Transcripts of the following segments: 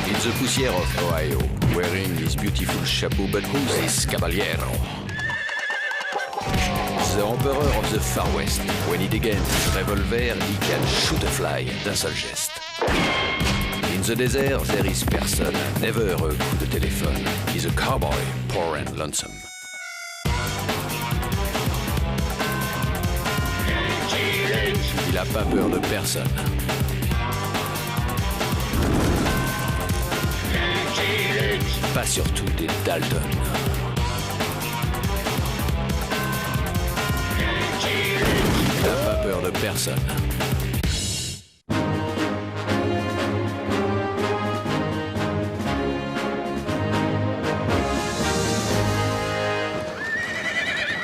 In the poussière of Ohio, wearing his beautiful chapeau, but who's this caballero? The emperor of the Far West. When he degains his revolver, he can shoot a fly d'un seul geste. In the desert, there is person, never a coup de téléphone. He's a cowboy, poor and lonesome. Il a pas peur de personne. Pas surtout des Dalton. Il n'a pas peur de personne.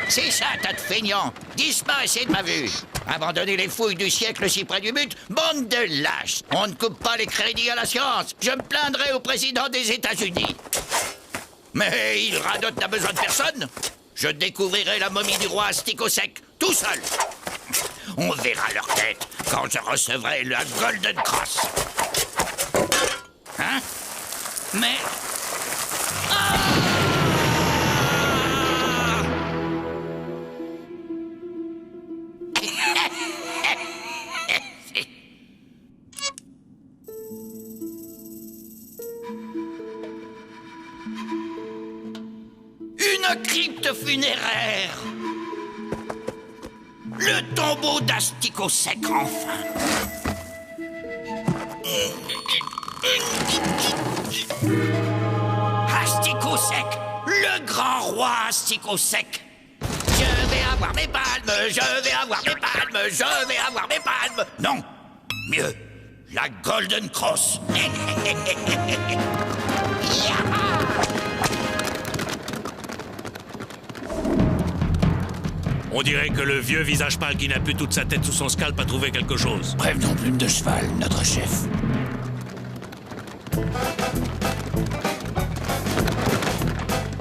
C'est ça, tas de feignants! Disparaissez de ma vue! Abandonnez les fouilles du siècle si près du but, bande de lâches! On ne coupe pas les crédits à la science! Je me plaindrai au président des États-Unis! Mais Hilradote n'a besoin de personne! Je découvrirai la momie du roi Astic-au-Sec, tout seul! On verra leur tête quand je recevrai la Golden Cross! Hein? Mais... Une crypte funéraire! Le tombeau d'Astic-au-Sec, enfin! Astic-au-Sec! Le grand roi Astic-au-Sec! Je vais avoir mes palmes! Je vais avoir mes palmes! Je vais avoir mes palmes! Non! Mieux! La Golden Cross! On dirait que le vieux visage pâle qui n'a plus toute sa tête sous son scalp a trouvé quelque chose. Prévenons Plume de Cheval, notre chef.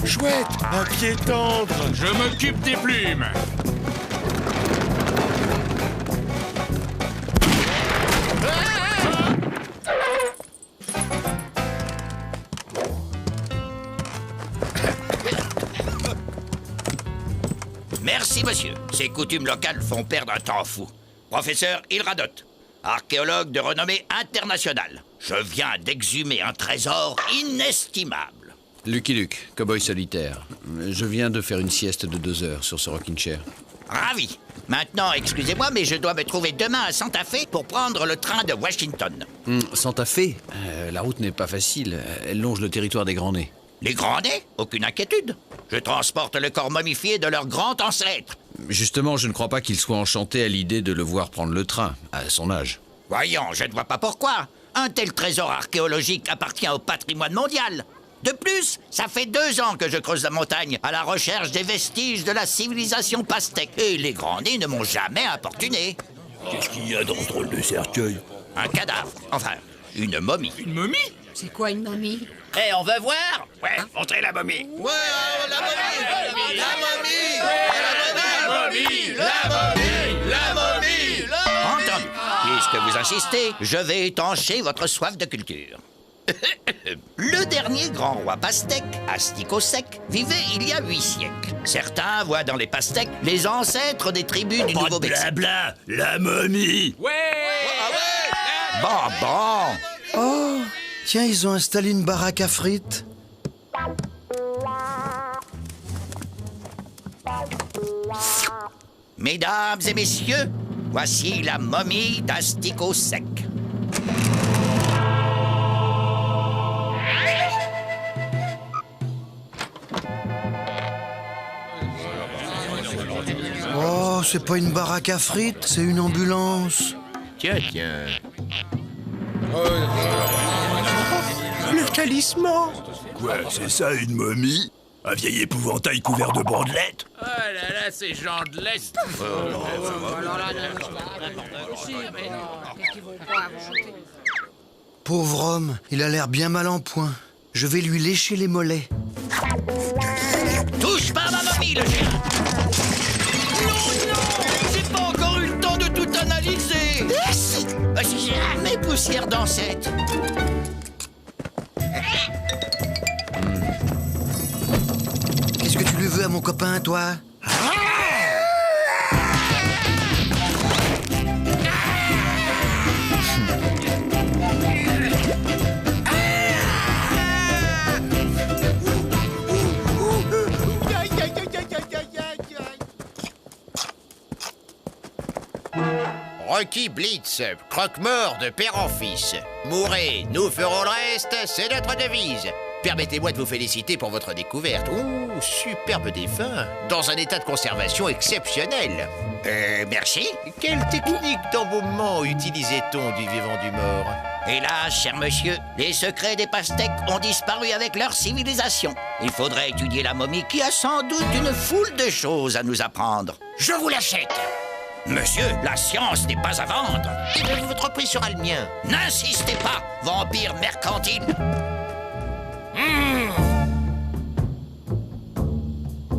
Chouette, un pied tendre. Je m'occupe des plumes. Merci, monsieur. Ces coutumes locales font perdre un temps fou. Professeur Hilradote, archéologue de renommée internationale. Je viens d'exhumer un trésor inestimable. Lucky Luke, cowboy solitaire. Je viens de faire une sieste de 2 heures sur ce rocking chair. Ravi. Maintenant, excusez-moi, mais je dois me trouver demain à Santa Fe pour prendre le train de Washington. Santa Fe, la route n'est pas facile. Elle longe le territoire des Grands Nez. Les Grands Nez? Aucune inquiétude. Je transporte le corps momifié de leur grand ancêtre. Justement, je ne crois pas qu'il soit enchanté à l'idée de le voir prendre le train, à son âge. Voyons, je ne vois pas pourquoi. Un tel trésor archéologique appartient au patrimoine mondial. De plus, ça fait 2 ans que je creuse la montagne à la recherche des vestiges de la civilisation pastèque. Et les Grands Nez ne m'ont jamais importuné. Qu'est-ce qu'il y a dans ce drôle de cercueil? Un cadavre. Enfin, une momie. Une momie? C'est quoi une momie? Eh, on veut voir? Ouais, montrez la momie. Ouais, la momie! La momie! La momie! Entendu. Puisque vous insistez, je vais étancher votre soif de culture. Le dernier grand roi pastèque, Astic-au-Sec, vivait il y a 8 siècles. Certains voient dans les pastèques les ancêtres des tribus du Pas de Nouveau-Mexique. blabla, la momie. Bon. Oh, tiens, ils ont installé une baraque à frites. Mesdames et messieurs, voici la momie d'Astic-au-Sec. Oh, c'est pas une baraque à frites, c'est une ambulance. Tiens. Le talisman. Quoi, c'est ça une momie? Un vieil épouvantail couvert de bandelettes? Oh là là, ces gens de l'Est. Pauvre homme, il a l'air bien mal en point. Je vais lui lécher les mollets. Touche pas à ma momie, le chien! Non, j'ai pas encore eu le temps de tout analyser! Ah si, Jamais poussière d'ancêtre. Qu'est-ce que tu lui veux à mon copain, toi? Rocky Blitz, croque-mort de père en fils. Mourez, nous ferons le reste, c'est notre devise. Permettez-moi de vous féliciter pour votre découverte. Ouh, superbe défunt, dans un état de conservation exceptionnel. Merci. Quelle technique d'embaumement utilisait-on du vivant du mort? Hélas, cher monsieur, les secrets des pastèques ont disparu avec leur civilisation. Il faudrait étudier la momie qui a sans doute une foule de choses à nous apprendre. Je vous l'achète. Monsieur, la science n'est pas à vendre. Et bien, votre prix sera le mien. N'insistez pas, vampire mercantile.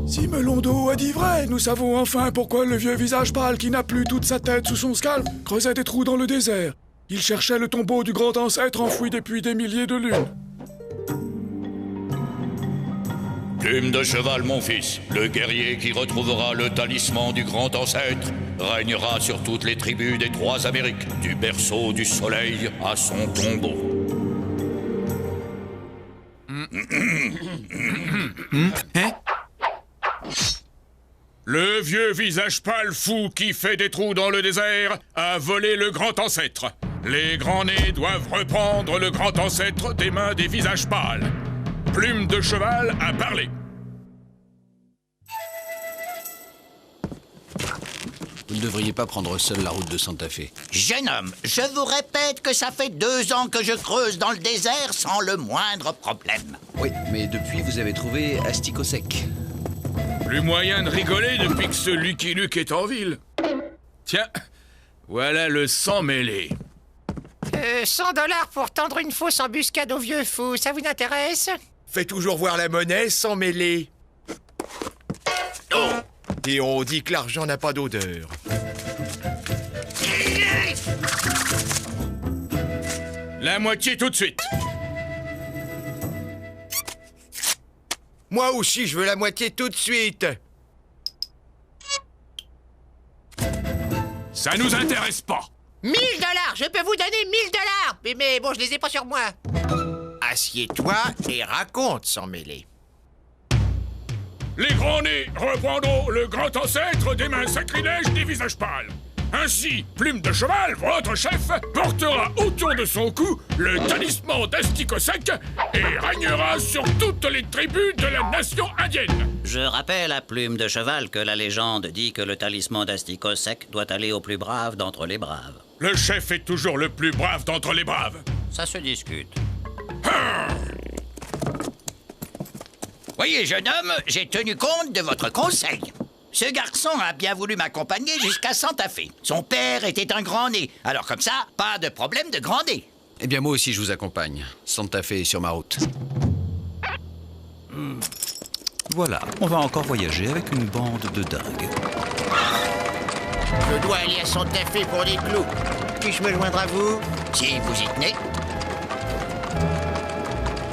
Si Melondo a dit vrai, nous savons enfin pourquoi le vieux visage pâle qui n'a plus toute sa tête sous son scalp creusait des trous dans le désert. Il cherchait le tombeau du grand ancêtre enfoui depuis des milliers de lunes. Plume de cheval, mon fils, le guerrier qui retrouvera le talisman du grand ancêtre régnera sur toutes les tribus des 3 Amériques, du berceau du soleil à son tombeau. Le vieux visage pâle fou qui fait des trous dans le désert a volé le grand ancêtre. Les grands nez doivent reprendre le grand ancêtre des mains des visages pâles. Plume de cheval a parlé. Vous ne devriez pas prendre seul la route de Santa Fe. Jeune homme, je vous répète que ça fait 2 ans que je creuse dans le désert sans le moindre problème. Oui, mais depuis, vous avez trouvé Asticot Sec. Plus moyen de rigoler depuis que ce Lucky Luke est en ville. Tiens, voilà le sang mêlé. 100 $ pour tendre une fausse embuscade au vieux fou, ça vous intéresse? Fais toujours voir la monnaie sans mêler. Oh! Et on dit que l'argent n'a pas d'odeur. La moitié tout de suite. Moi aussi, je veux la moitié tout de suite. Ça nous intéresse pas. 1000 $, je peux vous donner 1000 $. Mais bon, je les ai pas sur moi. Assieds-toi et raconte sans mêler. Les grands nez reprendront le grand ancêtre des mains sacrilèges des visages pâles. Ainsi, Plume de cheval, votre chef, portera autour de son cou le talisman d'Asticot Sec et régnera sur toutes les tribus de la nation indienne. Je rappelle à Plume de cheval que la légende dit que le talisman d'Asticot Sec doit aller au plus brave d'entre les braves. Le chef est toujours le plus brave d'entre les braves. Ça se discute. Voyez, jeune homme, j'ai tenu compte de votre conseil. Ce garçon a bien voulu m'accompagner jusqu'à Santa Fe. Son père était un grand nez. Alors comme ça, pas de problème de grand nez. Eh bien, moi aussi, je vous accompagne. Santa Fe est sur ma route. Voilà, on va encore voyager avec une bande de dingues. Je dois aller à Santa Fe pour des clous. Puis-je me joindre à vous? Si vous y tenez.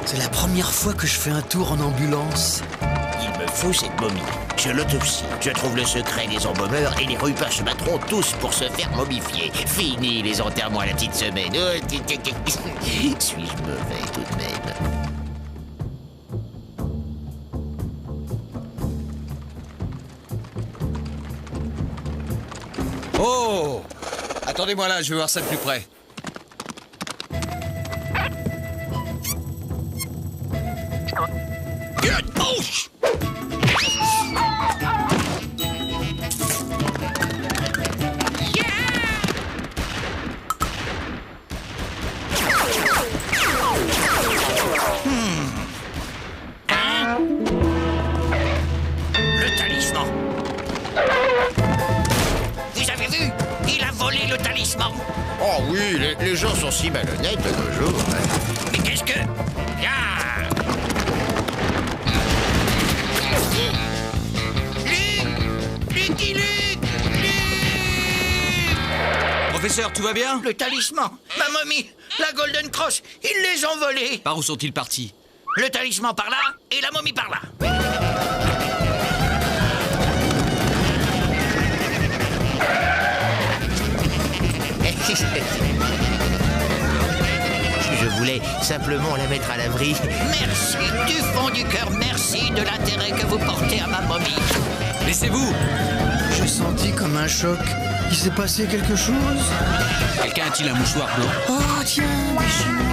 C'est la première fois que je fais un tour en ambulance. Il me faut cette momie. Je l'autopsie. Je trouve le secret des embaumeurs et les ruppers se battront tous pour se faire momifier. Fini les enterrements à la petite semaine. Suis-je mauvais tout de même? Oh! Attendez-moi là, je vais voir ça de plus près. Le talisman. Vous avez vu? Il a volé le talisman. Oh oui, les gens sont si malhonnêtes de nos jours. Mais qu'est-ce que... Lucky Luke! Luke! Professeur, tout va bien? Le talisman, ma momie, la Golden Cross, ils les ont volés. Par où sont-ils partis? Le talisman par là et la momie par là. Je voulais simplement la mettre à l'abri. Merci du fond du cœur, merci de l'intérêt que vous portez à ma momie. Laissez-vous! J'ai senti comme un choc. Il s'est passé quelque chose? Quelqu'un a-t-il un mouchoir d'eau? Oh, tiens, des Chinois.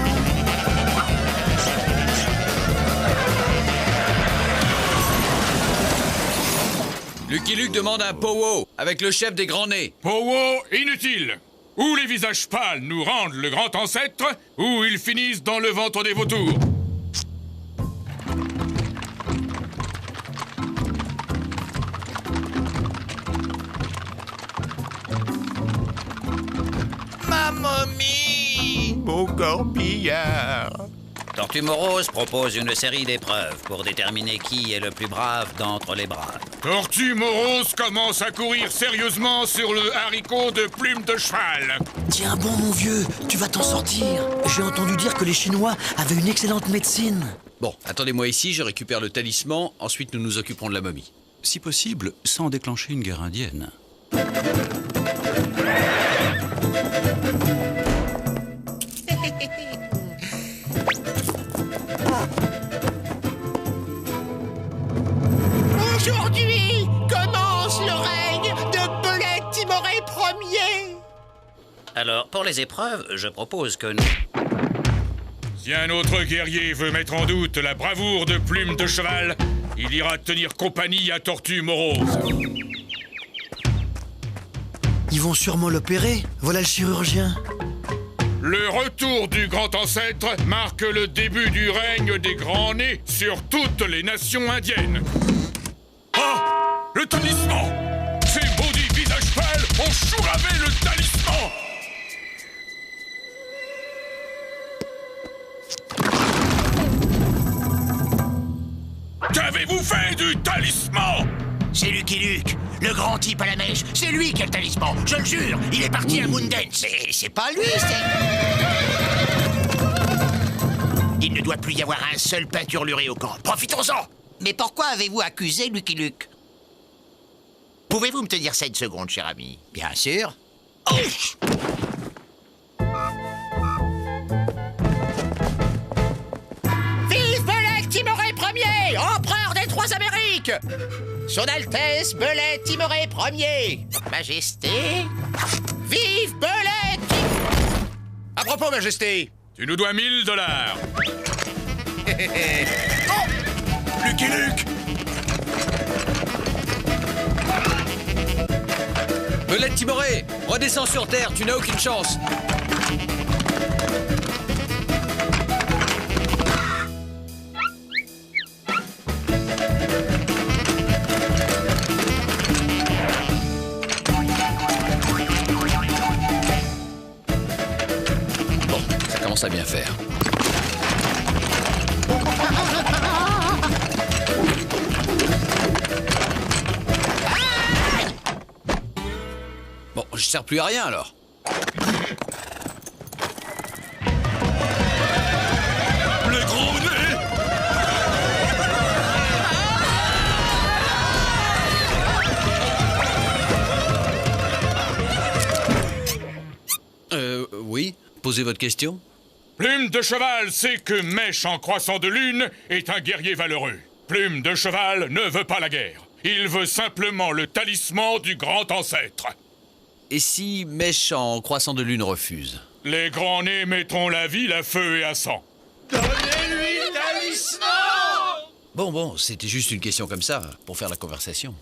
Lucky Luke demande un pow-wow avec le chef des grands nez. Powo, inutile. Ou les visages pâles nous rendent le grand ancêtre, ou ils finissent dans le ventre des vautours. Ma momie! Mon corbillard. Tortue Morose propose une série d'épreuves pour déterminer qui est le plus brave d'entre les braves. Tortue Morose commence à courir sérieusement sur le haricot de plume de cheval. Tiens bon, mon vieux, tu vas t'en sortir. J'ai entendu dire que les Chinois avaient une excellente médecine. Bon, attendez-moi ici, je récupère le talisman, ensuite nous nous occuperons de la momie. Si possible, sans déclencher une guerre indienne. Aujourd'hui commence le règne de Belette Timoré Ier. Alors, pour les épreuves, je propose que nous... Si un autre guerrier veut mettre en doute la bravoure de plume de cheval, il ira tenir compagnie à Tortue Morose. Ils vont sûrement l'opérer. Voilà le chirurgien. Le retour du grand ancêtre marque le début du règne des grands nez sur toutes les nations indiennes. Ah! Le talisman! Ces maudits visages pâles ont chouravé le talisman! Qu'avez-vous fait du talisman? C'est Lucky Luke, le grand type à la mèche. C'est lui qui a le talisman, je le jure. Il est parti à Moondance. C'est pas lui, Il ne doit plus y avoir un seul peinturluré au camp. Profitons-en. Mais pourquoi avez-vous accusé Lucky Luke? Pouvez-vous me tenir ça une seconde, cher ami? Bien sûr. Oh! Vive Belette Timoré Ier, empereur des Trois Amériques! Son Altesse Belette Timoré Ier, Majesté, vive Belette! À propos, Majesté! Tu nous dois $1000. Oh! Lucky Luke! Belette Timoré, redescends sur Terre, tu n'as aucune chance. Bon, ça commence à bien faire. Bon, je sers plus à rien alors. Le gros nez! Oui, posez votre question. Plume de cheval sait que Mèche en croissant de lune est un guerrier valeureux. Plume de cheval ne veut pas la guerre. Il veut simplement le talisman du grand ancêtre. Et si Mèche en croissant de lune refuse? Les grands nez mettront la ville à feu et à sang. Donnez-lui le talisman! Bon, c'était juste une question comme ça, pour faire la conversation.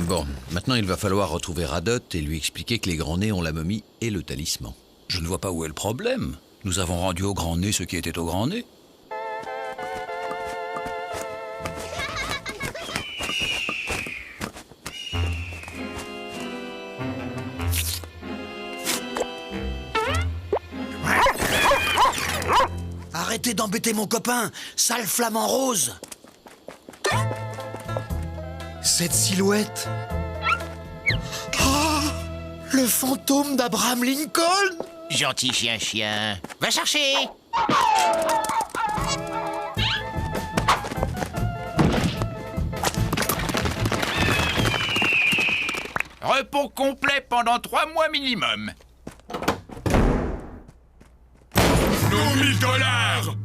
Bon, maintenant il va falloir retrouver Radot et lui expliquer que les grands nez ont la momie et le talisman. Je ne vois pas où est le problème. Nous avons rendu au grand nez ce qui était au grand nez. Arrêtez d'embêter mon copain, sale flamant rose. Cette silhouette, Le fantôme d'Abraham Lincoln? Gentil chien. Va chercher. Repos complet pendant 3 mois minimum. Nos $1000.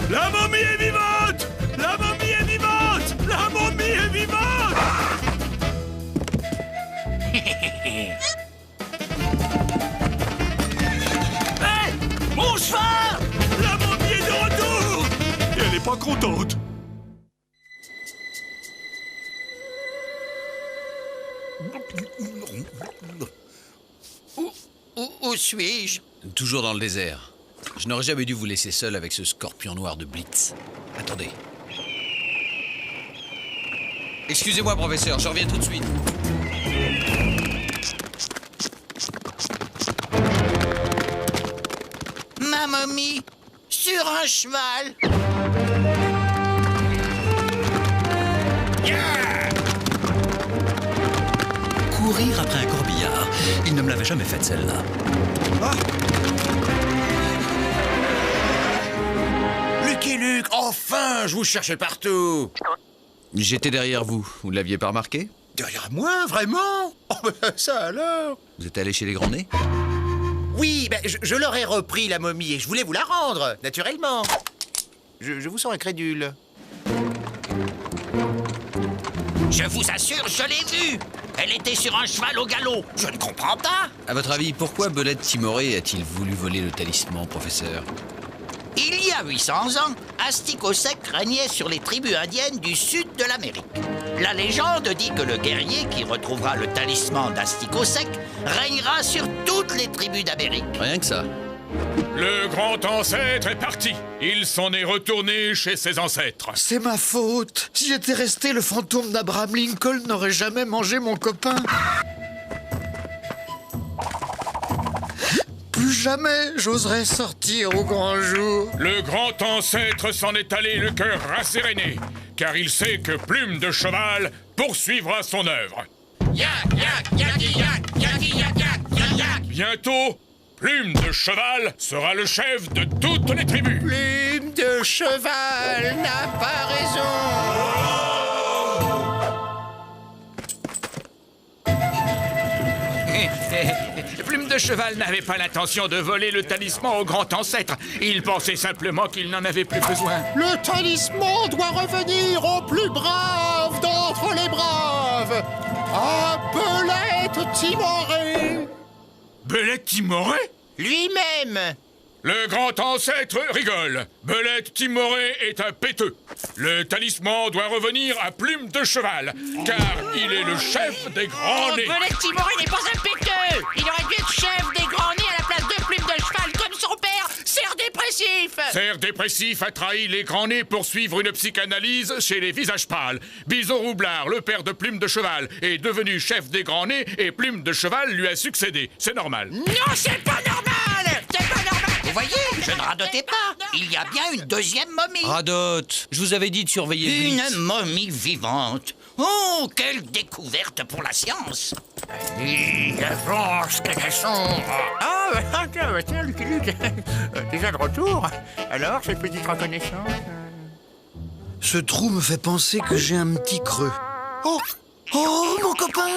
La momie est vivante! La momie est vivante! La momie est vivante! Hey! Mon cheval! La momie est de retour! Et elle est pas contente. Où suis-je? Toujours dans le désert. Je n'aurais jamais dû vous laisser seul avec ce scorpion noir de Blitz. Attendez. Excusez-moi, professeur, je reviens tout de suite. Ma momie, sur un cheval. Courir après un corbillard. Il ne me l'avait jamais faite, celle-là. Ah! Lucky Luke, enfin, je vous cherchais partout. J'étais derrière vous. Vous ne l'aviez pas remarqué? Derrière moi, vraiment? Oh, ben ça alors? Vous êtes allé chez les grands nez? Oui, ben, je leur ai repris la momie et je voulais vous la rendre, naturellement. Je vous sens incrédule. Je vous assure, je l'ai vue. Elle était sur un cheval au galop. Je ne comprends pas. À votre avis, pourquoi Belette Timoré a-t-il voulu voler le talisman, professeur? Il y a 800 ans, Asticot Sec régnait sur les tribus indiennes du sud de l'Amérique. La légende dit que le guerrier qui retrouvera le talisman d'Asticot Sec régnera sur toutes les tribus d'Amérique. Rien que ça. Le grand ancêtre est parti. Il s'en est retourné chez ses ancêtres. C'est ma faute. Si j'étais resté, le fantôme d'Abraham Lincoln n'aurait jamais mangé mon copain. Plus jamais j'oserais sortir au grand jour. Le grand ancêtre s'en est allé le cœur rasséréné, car il sait que Plume de Cheval poursuivra son œuvre. Bientôt, Plume de Cheval sera le chef de toutes les tribus. Plume de Cheval n'a pas raison. Plume de Cheval n'avait pas l'intention de voler le talisman au grand ancêtre. Il pensait simplement qu'il n'en avait plus besoin. Le talisman doit revenir au plus brave d'entre les braves, à Belette Timoré. Belette Timoré? Lui-même. Le grand ancêtre rigole. Belette Timoré est un péteux. Le talisman doit revenir à Plume de Cheval, car il est le chef des grands nez. Belette Timoré n'est pas un péteux. Il aurait dû être chef des grands nez à la place de Plume de Cheval, comme son père, Cerf Dépressif. Cerf Dépressif a trahi les grands nez pour suivre une psychanalyse chez les visages pâles. Bison Roublard, le père de Plume de Cheval, est devenu chef des grands nez et Plume de Cheval lui a succédé. C'est normal. Non, c'est pas normal. C'est pas normal. Vous voyez, je ne radotais pas. Il y a bien une deuxième momie. Radote, je vous avais dit de surveiller Une Blitz. momie vivante. Oh, quelle découverte pour la science. Avance, Canasson. Ah, tiens, Lucky Luke. Déjà de retour. Alors, cette petite reconnaissance? Ce trou me fait penser que j'ai un petit creux. Oh, mon copain,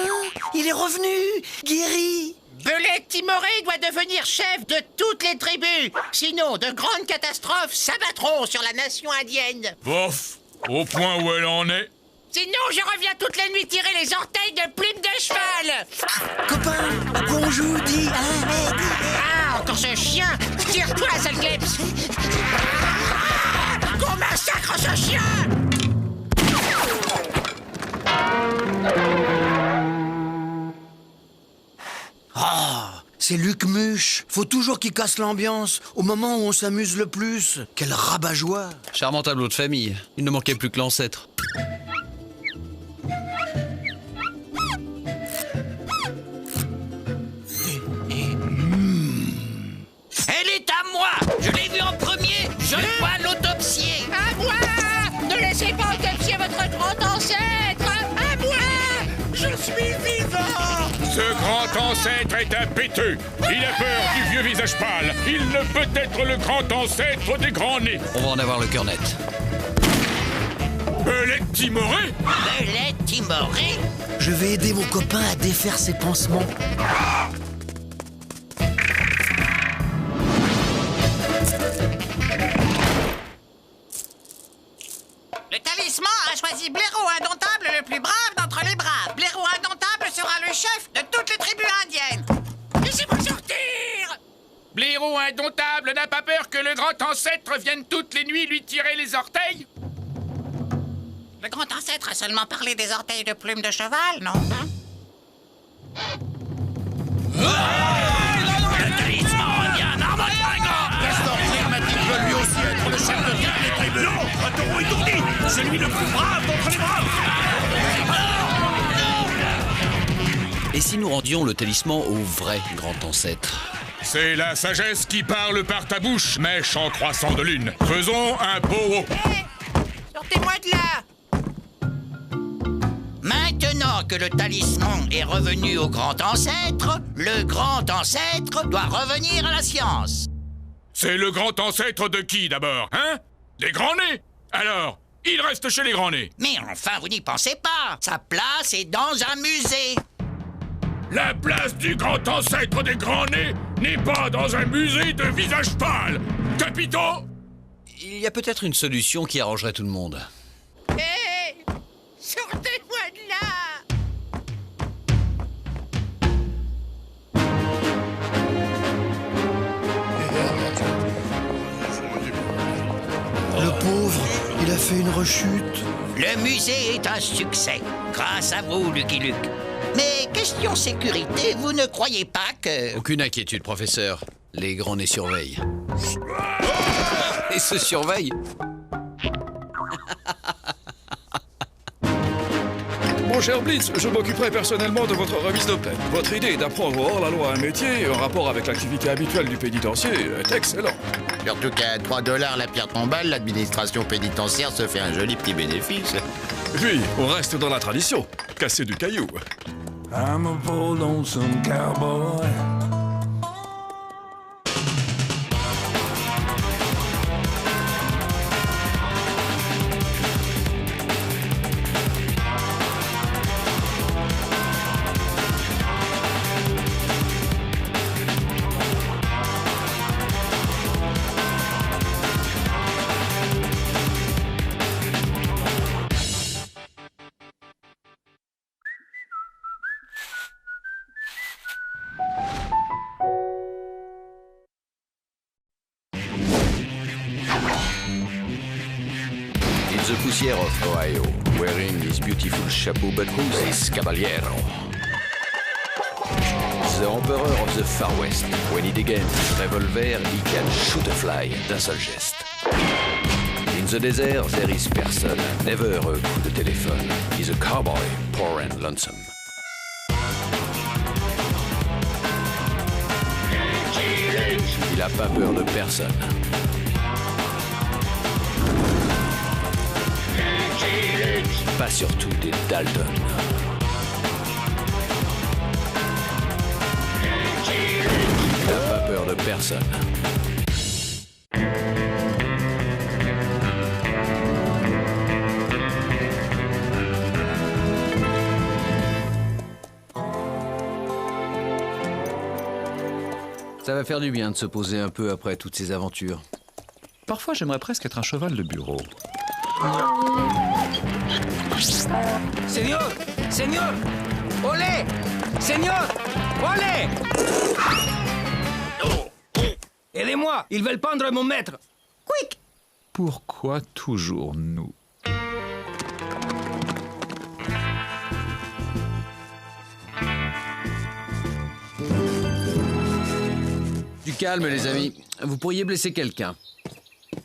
il est revenu, guéri. Belette Timoré doit devenir chef de toutes les tribus. Sinon, de grandes catastrophes s'abattront sur la nation indienne. Bof, au point où elle en est. Sinon, je reviens toutes les nuits tirer les orteils de Plume de Cheval. Copain, à quoi on joue, dis, hein, Ah, encore ce chien. Tire-toi, sale Kleps. Qu'on massacre ce chien. C'est Luc Muche. Faut toujours qu'il casse l'ambiance au moment où on s'amuse le plus. Quel rabat-joie. Charmant tableau de famille. Il ne manquait plus que l'ancêtre. Elle est à moi. Je l'ai vue en premier. Je dois l'autopsier. À moi. Ne laissez pas autopsier votre grand ancêtre. À moi. Je suis vivant. Ce grand ancêtre est un péteux. Il a peur du vieux visage pâle. Il ne peut être le grand ancêtre des grands nez. On va en avoir le cœur net. Belette timorée? Belette timorée? Je vais aider mon copain à défaire ses pansements. Le talisman a choisi Blaireau Indomptable, le plus brave d'entre les braves. Blaireau Indomptable sera le chef de toutes les tribus indiennes. Laissez-moi sortir! Blaireau Indomptable n'a pas peur que le grand ancêtre vienne toutes les nuits lui tirer les orteils? Le grand ancêtre a seulement parlé des orteils de plumes de cheval, non? Le talisman revient dans votre fringant! Castor Clermatique veut lui aussi être le chef de toutes les tribus. Non, un taureau étourdi, c'est lui le plus brave d'entre les braves. Et si nous rendions le talisman au vrai grand ancêtre? C'est la sagesse qui parle par ta bouche, mèche en croissant de lune. Faisons un beau... Hé! Sortez-moi de là! Maintenant que le talisman est revenu au grand ancêtre, le grand ancêtre doit revenir à la science. C'est le grand ancêtre de qui, d'abord, hein? Des grands-nés? Alors, il reste chez les grands-nés. Mais enfin, vous n'y pensez pas. Sa place est dans un musée. La place du grand ancêtre des grands-nés n'est pas dans un musée de visage pâle. Capitaux? Il y a peut-être une solution qui arrangerait tout le monde. Hé! Sortez-moi de là! Le pauvre, il a fait une rechute. Le musée est un succès, grâce à vous, Lucky Luke. Mais question sécurité, vous ne croyez pas que... Aucune inquiétude, professeur. Les grands-nés surveillent. Et se surveillent. Mon cher Blitz, je m'occuperai personnellement de votre remise de peine. Votre idée d'apprendre hors la loi un métier en rapport avec l'activité habituelle du pénitencier est excellent. Surtout qu'à 3 $ la pierre tombale, l'administration pénitentiaire se fait un joli petit bénéfice. Puis, on reste dans la tradition. Casser du caillou. I'm a poor lonesome cowboy. The Poussière of Ohio, wearing his beautiful chapeau, but who's this caballero? The Emperor of the Far West. When he degains his revolver, he can shoot a fly d'un seul geste. In the desert, there is person, never a coup de téléphone. He's a cowboy, poor and lonesome. Il a pas peur de personne. Pas surtout des Dalton. Il n'a pas peur de personne. Ça va faire du bien de se poser un peu après toutes ces aventures. Parfois, j'aimerais presque être un cheval de bureau. Señor, señor, olé, señor, olé. Aidez-moi, ils veulent pendre mon maître. Quick. Pourquoi toujours nous? Du calme, les amis. Vous pourriez blesser quelqu'un.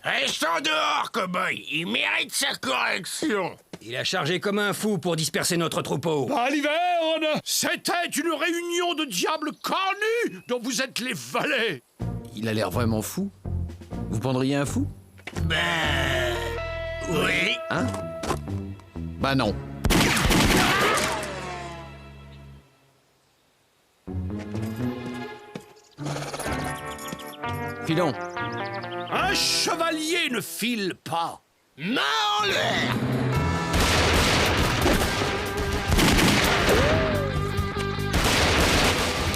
Restons dehors, cow-boy. Il mérite sa correction. Il a chargé comme un fou pour disperser notre troupeau. Baliverne, c'était une réunion de diables cornus dont vous êtes les valets. Il a l'air vraiment fou. Vous prendriez un fou? Ben... oui. Hein? Bah non. Filons. Un chevalier ne file pas. Main en l'air.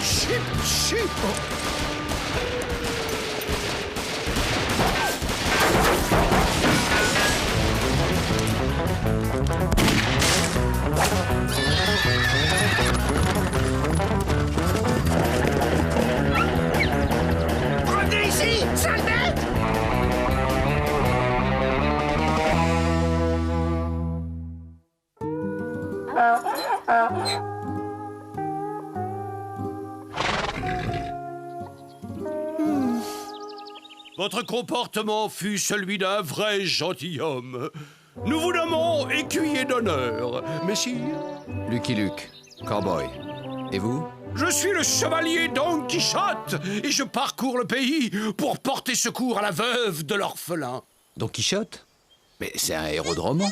Chip, chip. Revenez ici, sale bête! Votre comportement fut celui d'un vrai gentilhomme. Nous vous nommons écuyer d'honneur, messire. Lucky Luke, cowboy. Et vous? Je suis le chevalier Don Quichotte et je parcours le pays pour porter secours à la veuve de l'orphelin. Don Quichotte? Mais c'est un héros de roman.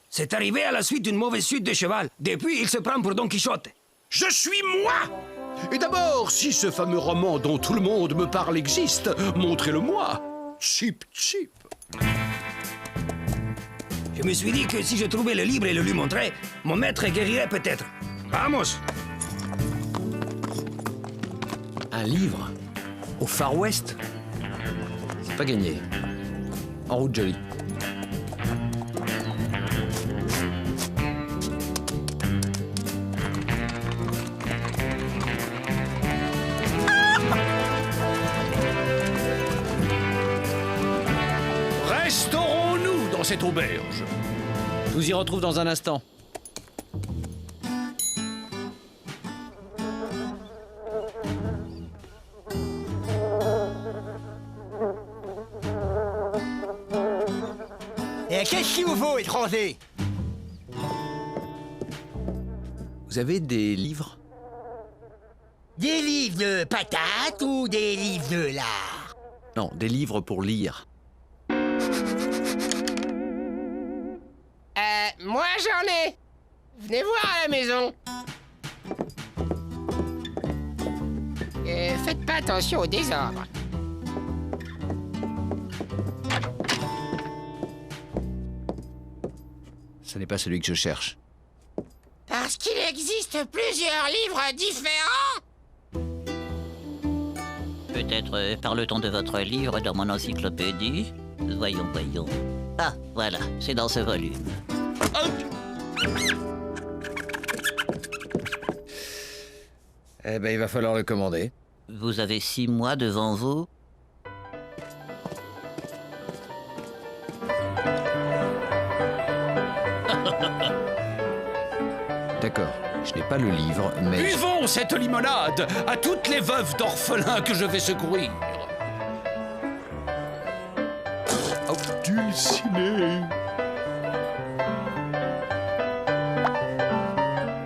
C'est arrivé à la suite d'une mauvaise chute de cheval. Depuis, il se prend pour Don Quichotte. Je suis moi! Et d'abord, si ce fameux roman dont tout le monde me parle existe, montrez-le-moi. Chip, chip. Je me suis dit que si je trouvais le livre et le lui montrais, mon maître guérirait peut-être. Vamos! Un livre? Au Far West? C'est pas gagné. En route, Jolie. Resterons-nous dans cette auberge? Je vous y retrouve dans un instant. Et qu'est-ce qu'il vous faut, étranger? Vous avez des livres? Des livres de patates ou des livres de lard? Non, des livres pour lire. Moi j'en ai. Venez voir à la maison. Faites pas attention au désordre. Ce n'est pas celui que je cherche. Parce qu'il existe plusieurs livres différents. Peut-être parle-t-on de votre livre dans mon encyclopédie? Voyons, voyons. Ah, voilà, c'est dans ce volume. Eh ben, il va falloir le commander. Vous avez 6 mois devant vous. D'accord, je n'ai pas le livre, mais... Buvons cette limonade à toutes les veuves d'orphelins que je vais secourir. Dulcinée.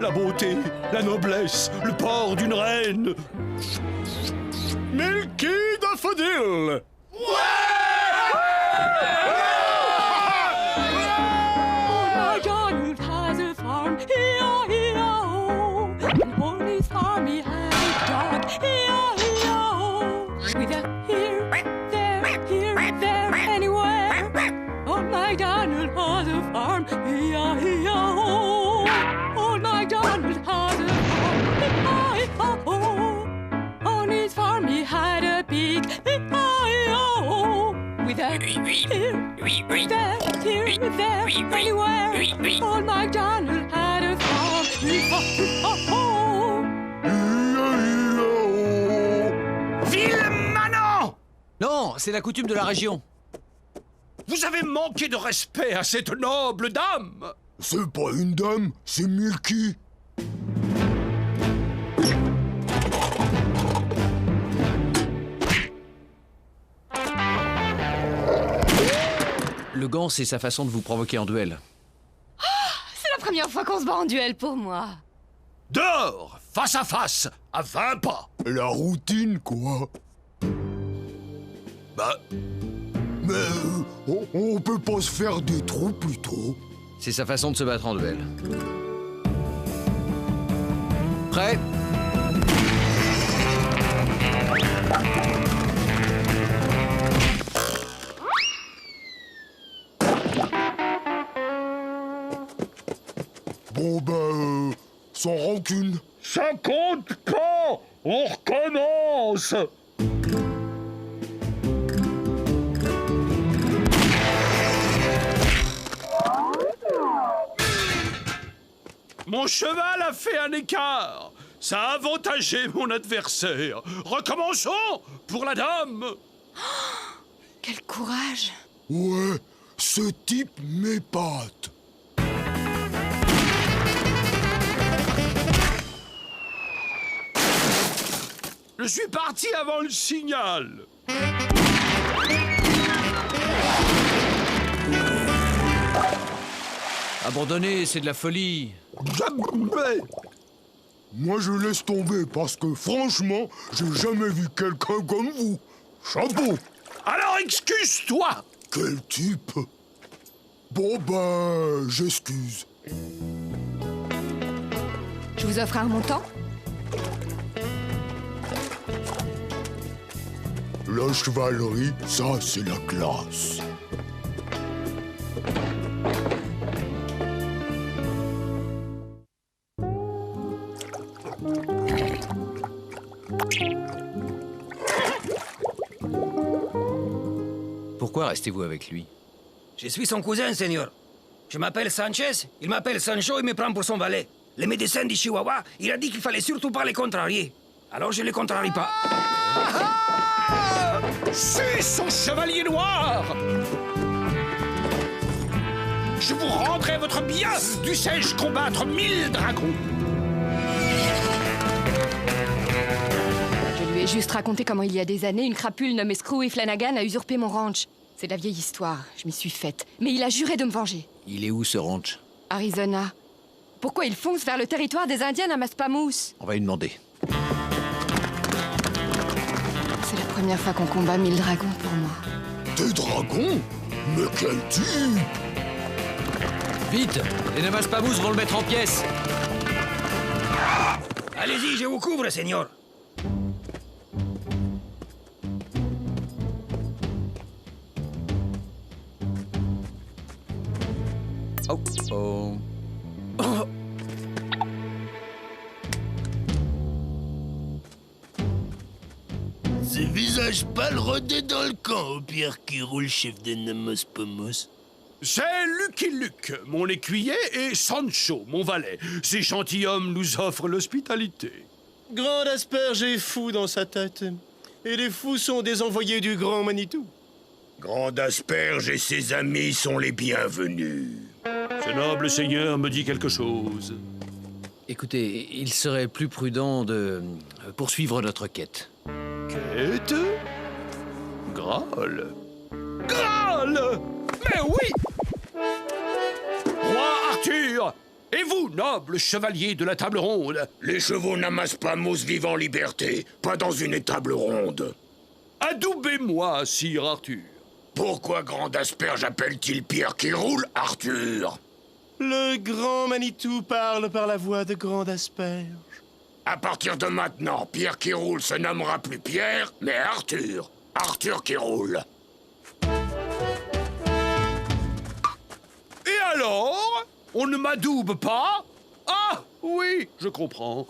La beauté, la noblesse, le port d'une reine. Milky Daffodil. Non, c'est la coutume de la région. Vous avez manqué de respect à cette noble dame. C'est pas une dame, c'est Milky. Le gant, c'est sa façon de vous provoquer en duel. Oh, c'est la première fois qu'on se bat en duel pour moi. Dehors, face à face, à 20 pas. La routine, quoi. Bah... Mais on peut pas se faire des trous plutôt. C'est sa façon de se battre en duel. Prêt? sans rancune. Ça compte pas. On recommence. Mon cheval a fait un écart. Ça a avantagé mon adversaire. Recommençons pour la dame. Quel courage! Ouais, ce type m'épate. Je suis parti avant le signal. Abandonner, c'est de la folie. Jamais. Moi, je laisse tomber parce que, franchement, j'ai jamais vu quelqu'un comme vous. Chapeau. Alors excuse-toi. Quel type? Bon ben, j'excuse. Je vous offre un montant? La chevalerie, ça, c'est la classe. Pourquoi restez-vous avec lui? Je suis son cousin, seigneur. Je m'appelle Sanchez, il m'appelle Sancho et me prend pour son valet. Le médecin du Chihuahua, il a dit qu'il fallait surtout pas les contrarier. Alors je les contrarie pas. C'est son chevalier noir. Je vous rendrai votre bien. Dussé-je combattre 1000 dragons? Je lui ai juste raconté comment il y a des années, une crapule nommée Screwy Flanagan a usurpé mon ranch. C'est de la vieille histoire, je m'y suis faite. Mais il a juré de me venger. Il est où, ce ranch? Arizona. Pourquoi il fonce vers le territoire des Indiens à Maspamous? On va lui demander. C'est la première fois qu'on combat 1000 dragons pour moi. Des dragons? Mais quel type! Vite! Les Namaspamous vont le mettre en pièces! Allez-y, je vous couvre, seigneur. Oh, oh. Oh. Ce visage pâle rôdait dans le camp, au Pierre qui roule, chef de Namaspamous. C'est Lucky Luke, mon écuyer, et Sancho, mon valet. Ces gentilshommes nous offrent l'hospitalité. Grand Asperge est fou dans sa tête. Et les fous sont des envoyés du Grand Manitou. Grand Asperge et ses amis sont les bienvenus. Ce noble seigneur me dit quelque chose. Écoutez, il serait plus prudent de poursuivre notre quête. Quête? Graal? Graal! Mais oui! Roi Arthur! Et vous, noble chevalier de la table ronde? Les chevaux Namaspamous vivent en liberté, pas dans une étable ronde. Adoubez-moi, sire Arthur. Pourquoi Grand Asperge appelle-t-il Pierre qui roule, Arthur? Le Grand Manitou parle par la voix de Grand Asperge. À partir de maintenant, Pierre qui roule se nommera plus Pierre, mais Arthur. Arthur qui roule. Et alors? On ne m'adoube pas? Ah, oui, je comprends.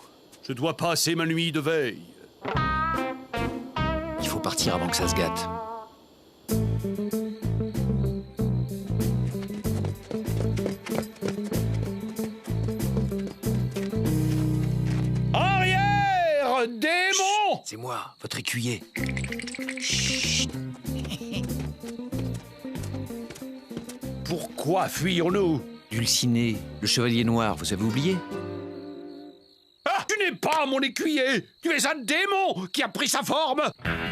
Je dois passer ma nuit de veille. Il faut partir avant que ça se gâte. Arrière, démon! C'est moi, votre écuyer. Chut. Pourquoi fuyons-nous? Dulciné, le chevalier noir, vous avez oublié? Ah, tu n'es pas mon écuyer! Tu es un démon qui a pris sa forme!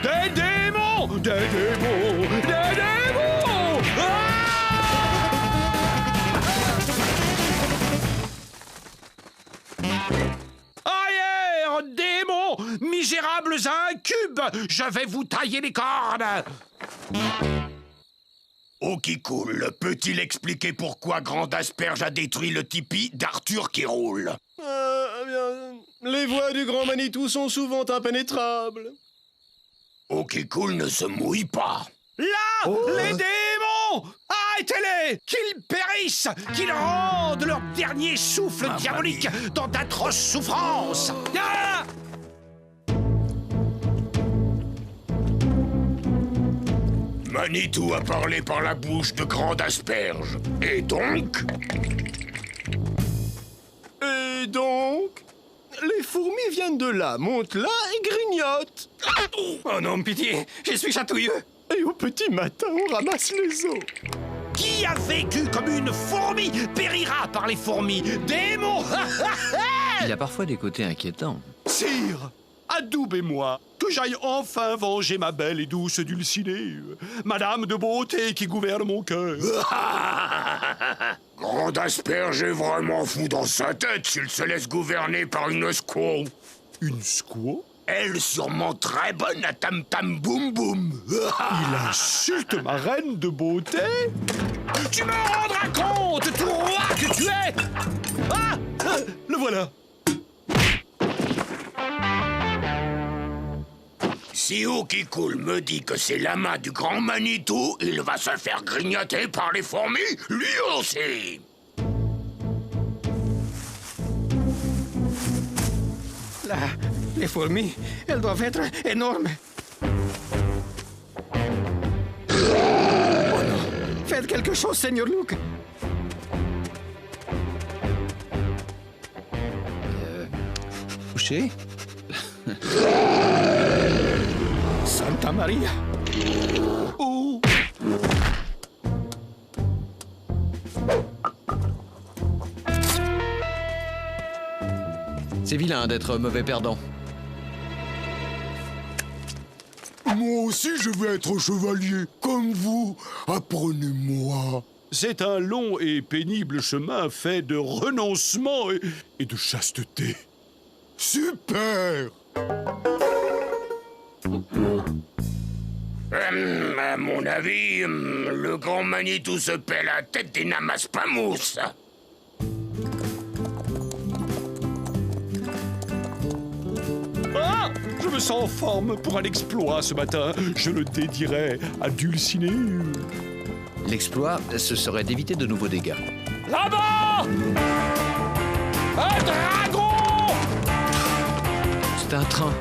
Des démons! Des démons! Des démons! Arrière, démons! Misérables incubes! Je vais vous tailler les cornes! Eau qui coule, peut-il expliquer pourquoi Grand Asperge a détruit le tipi d'Arthur qui roule? Les voix du Grand Manitou sont souvent impénétrables. Eau qui coule ne se mouille pas. Là, les démons! Arrêtez-les! Qu'ils périssent! Qu'ils rendent leur dernier souffle diabolique dans d'atroces souffrances! Ah! Manitou a parlé par la bouche de Grande Asperge. Et donc? Et donc? Les fourmis viennent de là, montent là et grignotent. Oh non, pitié, je suis chatouilleux. Et au petit matin, on ramasse les os. Qui a vécu comme une fourmi périra par les fourmis. Démon! Il a parfois des côtés inquiétants. Sire, adoubez-moi, que j'aille enfin venger ma belle et douce Dulcinée, Madame de beauté qui gouverne mon cœur. Grande Asperge est vraiment fou dans sa tête s'il se laisse gouverner par une squaw. Une squaw? Elle sûrement très bonne à tam-tam boum boum. Il insulte ma reine de beauté? Tu me rendras compte, tout roi que tu es! Ah! Le voilà! Si eau qui coule me dit que c'est la main du grand Manitou, il va se faire grignoter par les fourmis, lui aussi. Là, les fourmis, elles doivent être énormes. Oh non! Faites quelque chose, Seigneur Luke. Couché? Santa Maria. Oh! C'est vilain d'être mauvais perdant. Moi aussi, je veux être chevalier, comme vous. Apprenez-moi. C'est un long et pénible chemin fait de renoncement et de chasteté. Super! À mon avis, le grand Manitou se paie la tête et n'amasse pas mousse. Ah! Je me sens en forme pour un exploit ce matin. Je le dédierai à Dulcinée. L'exploit, ce serait d'éviter de nouveaux dégâts. Là-bas! Un dragon! C'est un train.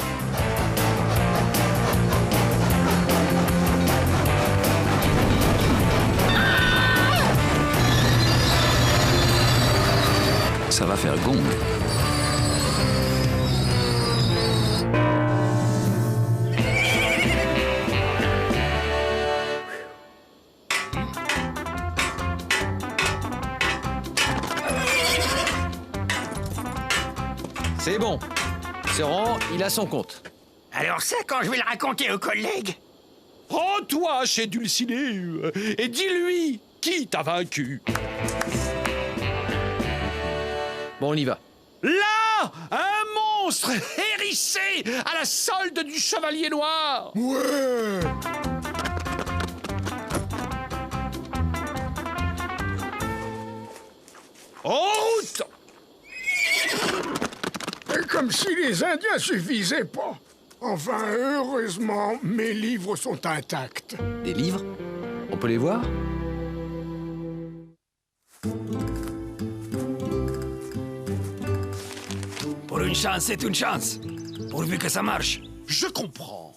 Ça va faire gong. C'est bon. Seran, il a son compte. Alors ça, quand je vais le raconter aux collègues? Rends-toi chez Dulcinée et dis-lui qui t'a vaincu. Bon, on y va. Là, un monstre hérissé à la solde du Chevalier Noir. Ouais! En route! Comme si les Indiens suffisaient pas. Enfin, heureusement, mes livres sont intacts. Des livres? On peut les voir? Pour une chance, c'est une chance. Pourvu que ça marche. Je comprends.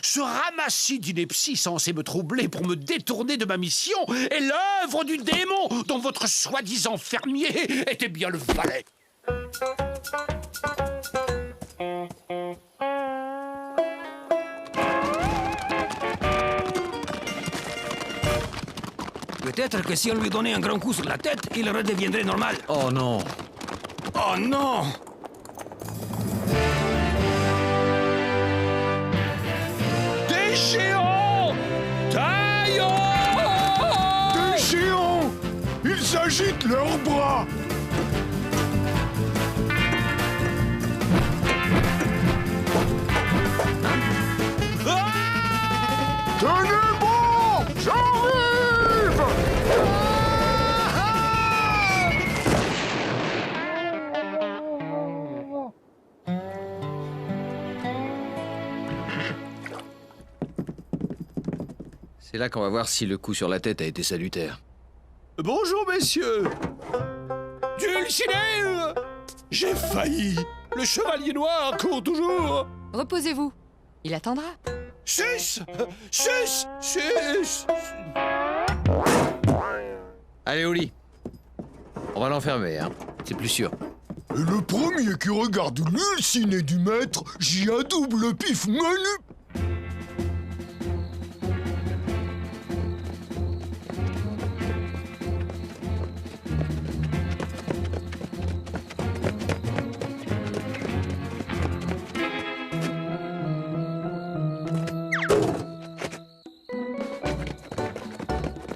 Ce ramassis d'inepties censé me troubler pour me détourner de ma mission est l'œuvre du démon dont votre soi-disant fermier était bien le valet. Peut-être que si on lui donnait un grand coup sur la tête, il redeviendrait normal. Oh non. Oh non! Des géants! Taillons! Des géants! Ils agitent leurs bras! Tenez bon! J'arrive! C'est là qu'on va voir si le coup sur la tête a été salutaire. Bonjour, messieurs. Dulcinée! J'ai failli. Le chevalier noir court toujours. Reposez-vous. Il attendra. Sus! Sus! Sus! Allez, au lit. On va l'enfermer, hein. C'est plus sûr. Et le premier qui regarde l'ulciné du maître, j'y adoube le pif menu.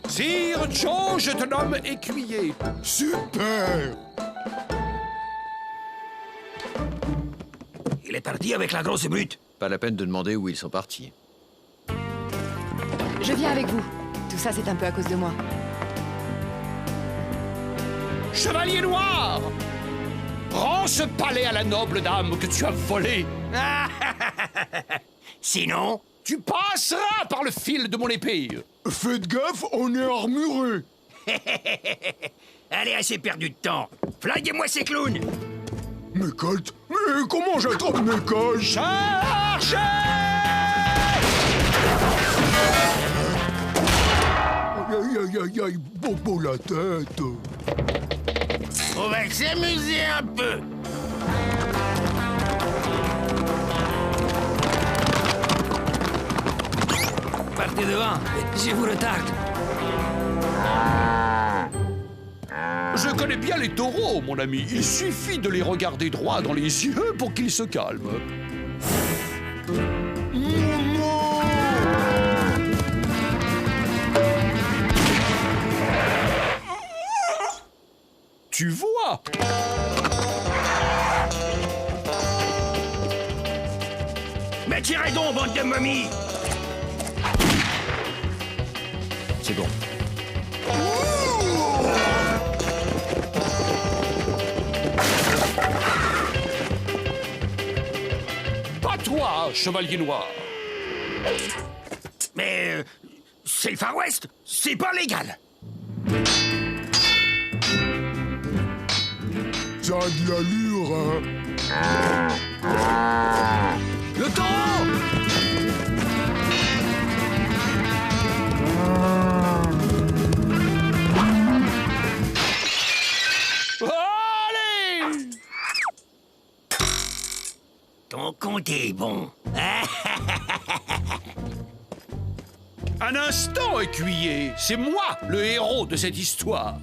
Sire Joe, je te nomme écuyer. Super! Il est parti avec la grosse brute. Pas la peine de demander où ils sont partis. Je viens avec vous. Tout ça, c'est un peu à cause de moi. Chevalier noir! Rends ce palais à la noble dame que tu as volé. Sinon, tu passeras par le fil de mon épée. Faites gaffe, on est armuré. allez, assez perdu de temps. Flinguez-moi ces clowns. Mais Colt, mais comment j'attrape mes coches? Chargez! Aïe, aïe, aïe, aïe, bobo la tête. On va s'amuser un peu. Partez devant, je vous retarde. Je connais bien les taureaux, mon ami. Il suffit de les regarder droit dans les yeux pour qu'ils se calment. Tu vois? Mais tirez donc, bande de momies! C'est bon. Pas toi, chevalier noir. Mais c'est le Far West, c'est pas légal. Ça a de l'allure, hein. Le taureau! Allez! Ton compte est bon. Un instant, écuyer. C'est moi, le héros de cette histoire.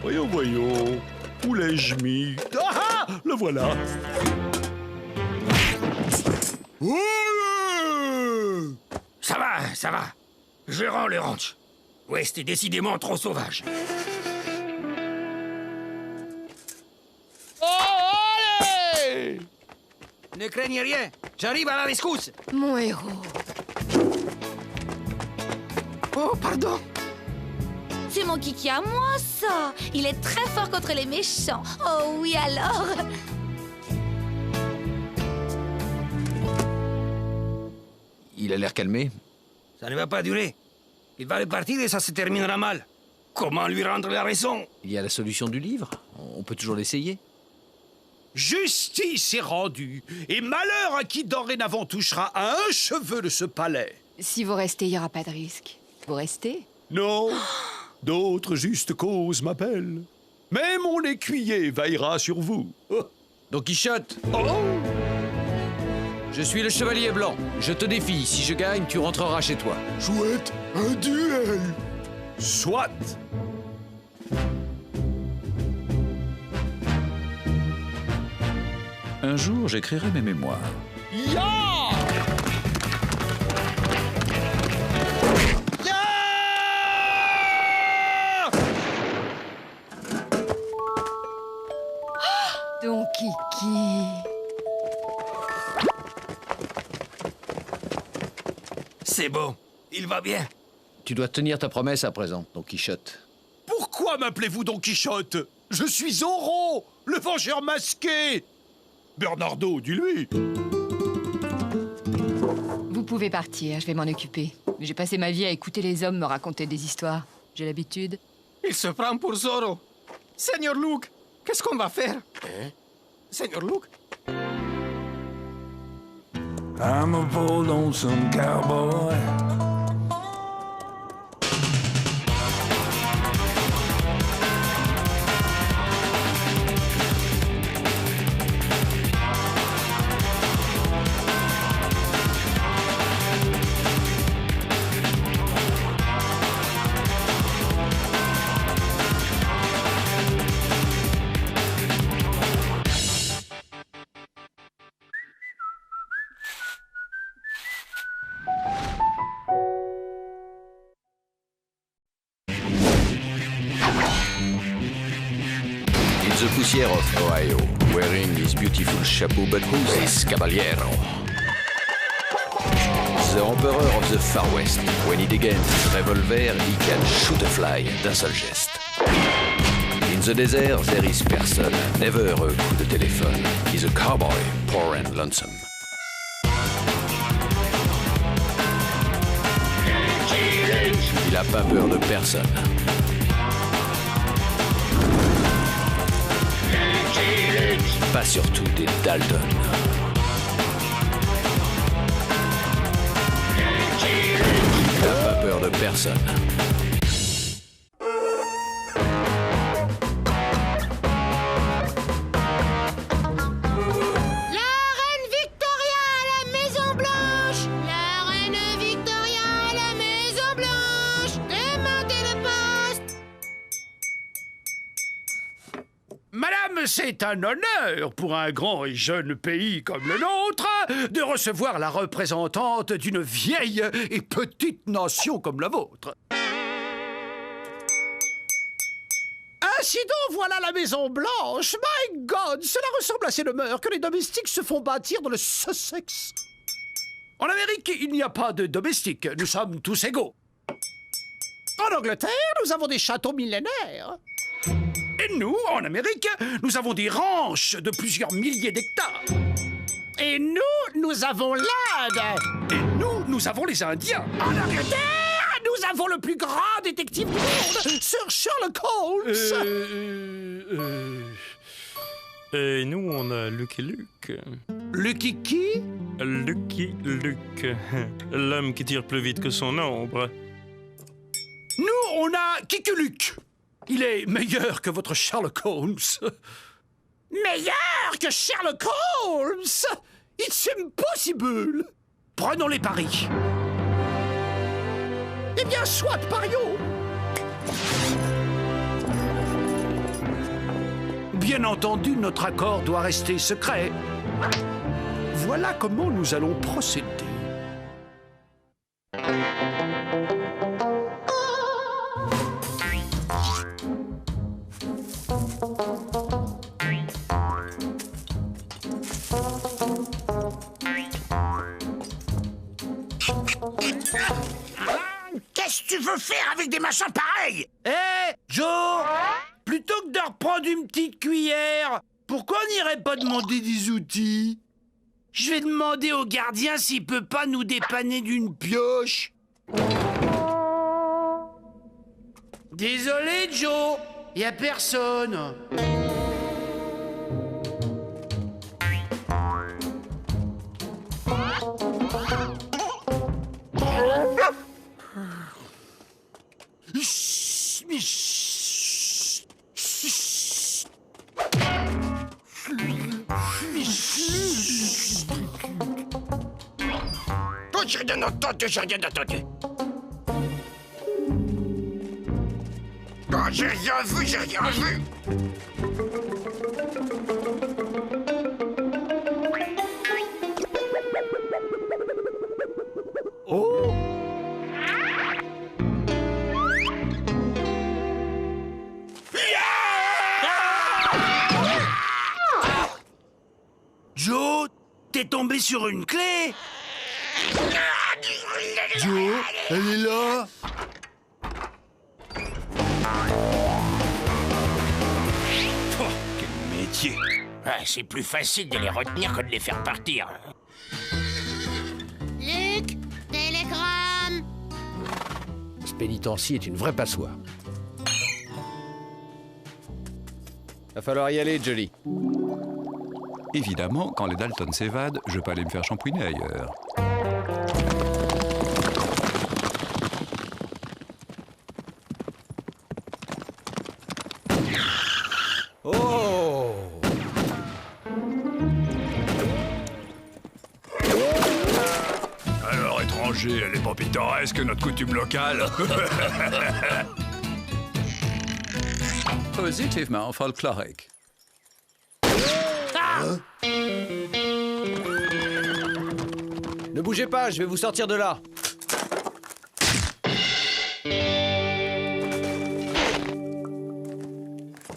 Voyons, voyons. Où l'ai-je mis? Ah! Le voilà. Ça va. Je rends le ranch. West est décidément trop sauvage. Oh, allez! Ne craignez rien, j'arrive à la rescousse. Mon héros. Oh, pardon. C'est mon kiki à moi, ça. Il est très fort contre les méchants. Oh oui, alors. Il a l'air calmé. Ça ne va pas durer. Il va repartir et ça se terminera mal. Comment lui rendre la raison? Il y a la solution du livre. On peut toujours l'essayer. Justice est rendue, et malheur à qui dorénavant touchera à un cheveu de ce palais. Si vous restez, il n'y aura pas de risque. Vous restez? Non, d'autres justes causes m'appellent. Mais mon écuyer veillera sur vous. Oh. Don Quichotte. Oh. Je suis le chevalier blanc. Je te défie. Si je gagne, tu rentreras chez toi. Chouette, un duel. Soit. Un jour, j'écrirai mes mémoires. Ya! Don Kiki. C'est bon, il va bien. Tu dois tenir ta promesse à présent, Don Quichotte. Pourquoi m'appelez-vous Don Quichotte? Je suis Zorro, le vengeur masqué. Bernardo, dis-lui. Vous pouvez partir, je vais m'en occuper. J'ai passé ma vie à écouter les hommes me raconter des histoires. J'ai l'habitude. Il se prend pour Zorro. Seigneur Luke, qu'est-ce qu'on va faire? Seigneur Luke? I'm a poor lonesome cowboy. The poussière of Ohio, wearing his beautiful chapeau, but who's this caballero? The Emperor of the Far West. When he degains his revolver, he can shoot a fly d'un seul geste. In the desert, there is person, never a coup de téléphone. He's a cowboy, poor and lonesome. Il a pas peur de personne. Pas surtout des Dalton. Il n'a pas peur de personne. La reine Victoria à la Maison Blanche! La reine Victoria à la Maison Blanche! Demandez le poste! Madame, c'est un honneur pour un grand et jeune pays comme le nôtre de recevoir la représentante d'une vieille et petite nation comme la vôtre. Ainsi donc, voilà la Maison Blanche. My God, cela ressemble à ces demeures que les domestiques se font bâtir dans le Sussex. En Amérique, il n'y a pas de domestiques. Nous sommes tous égaux. En Angleterre, nous avons des châteaux millénaires. Et nous, en Amérique, nous avons des ranchs de plusieurs milliers d'hectares. Et nous avons l'Inde. Et nous avons les Indiens. En Angleterre, nous avons le plus grand détective du monde, Sir Sherlock Holmes. Et nous, on a Lucky Luke. Lucky qui? Lucky Luke. L'homme qui tire plus vite que son ombre. Nous, on a Kikuluke. Il est meilleur que votre Sherlock Holmes. Meilleur que Sherlock Holmes? It's impossible. Prenons les paris. Eh bien, soit, parions. Bien entendu, notre accord doit rester secret. Voilà comment nous allons procéder. Qu'est-ce que tu veux faire avec des machins pareils? Hé, Joe! Plutôt que de reprendre une petite cuillère, pourquoi on n'irait pas demander des outils? Je vais demander au gardien s'il peut pas nous dépanner d'une pioche. Désolé, Joe, y a personne. J'ai rien entendu, j'ai rien entendu. Oh, j'ai rien vu, j'ai rien vu. Oh! Joe, t'es tombé sur une clé? Joe, elle est là. Oh, quel métier. C'est plus facile de les retenir que de les faire partir. Luc, télégramme. Ce pénitencier est une vraie passoire. Va falloir y aller, Jolly. Évidemment, quand les Dalton s'évadent, je peux aller me faire shampouiner ailleurs. Oh! Alors, étranger, elle est pas pittoresque, notre coutume locale. Positivement folklorique. Ne bougez pas, je vais vous sortir de là.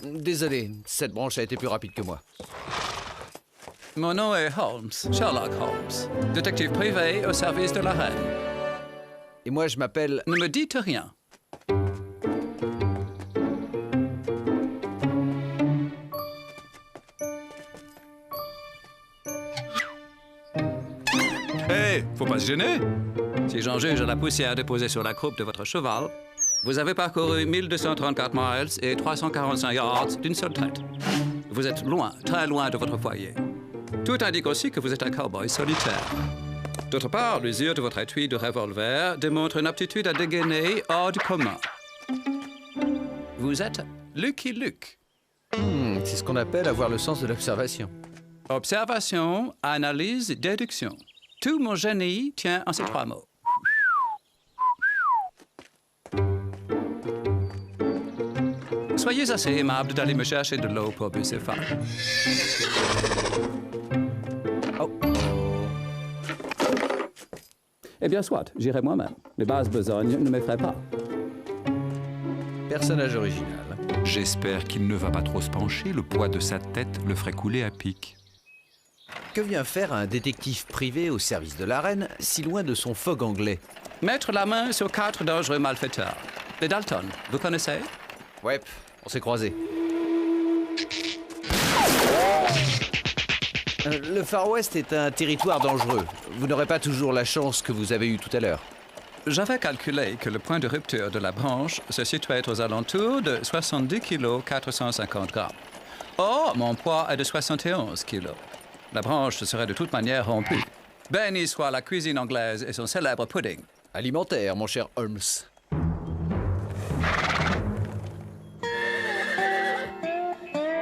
Désolé, cette branche a été plus rapide que moi. Mon nom est Holmes, Sherlock Holmes, détective privé au service de la reine. Et moi, je m'appelle... Ne me dites rien. Hé, faut pas se gêner. Si j'en juge à la poussière déposée sur la croupe de votre cheval, vous avez parcouru 1234 miles et 345 yards d'une seule traite. Vous êtes loin, très loin de votre foyer. Tout indique aussi que vous êtes un cowboy solitaire. D'autre part, l'usure de votre étui de revolver démontre une aptitude à dégainer hors du commun. Vous êtes Lucky Luke. C'est ce qu'on appelle avoir le sens de l'observation. Observation, analyse, déduction. Tout mon génie tient en ces trois mots. Soyez assez aimable d'aller me chercher de l'eau pour Bucéphale. Oh. Eh bien, soit, j'irai moi-même. Les basses besognes ne m'effraient pas. Personnage original. J'espère qu'il ne va pas trop se pencher. Le poids de sa tête le ferait couler à pic. Que vient faire un détective privé au service de la reine, si loin de son fog anglais? Mettre la main sur 4 dangereux malfaiteurs. Les Dalton, vous connaissez? Ouais, on s'est croisés. Le Far West est un territoire dangereux. Vous n'aurez pas toujours la chance que vous avez eue tout à l'heure. J'avais calculé que le point de rupture de la branche se situait aux alentours de 70 kg 450 grammes. Or, mon poids est de 71 kg. La branche serait de toute manière rompue. Béni soit la cuisine anglaise et son célèbre pudding. Alimentaire, mon cher Holmes.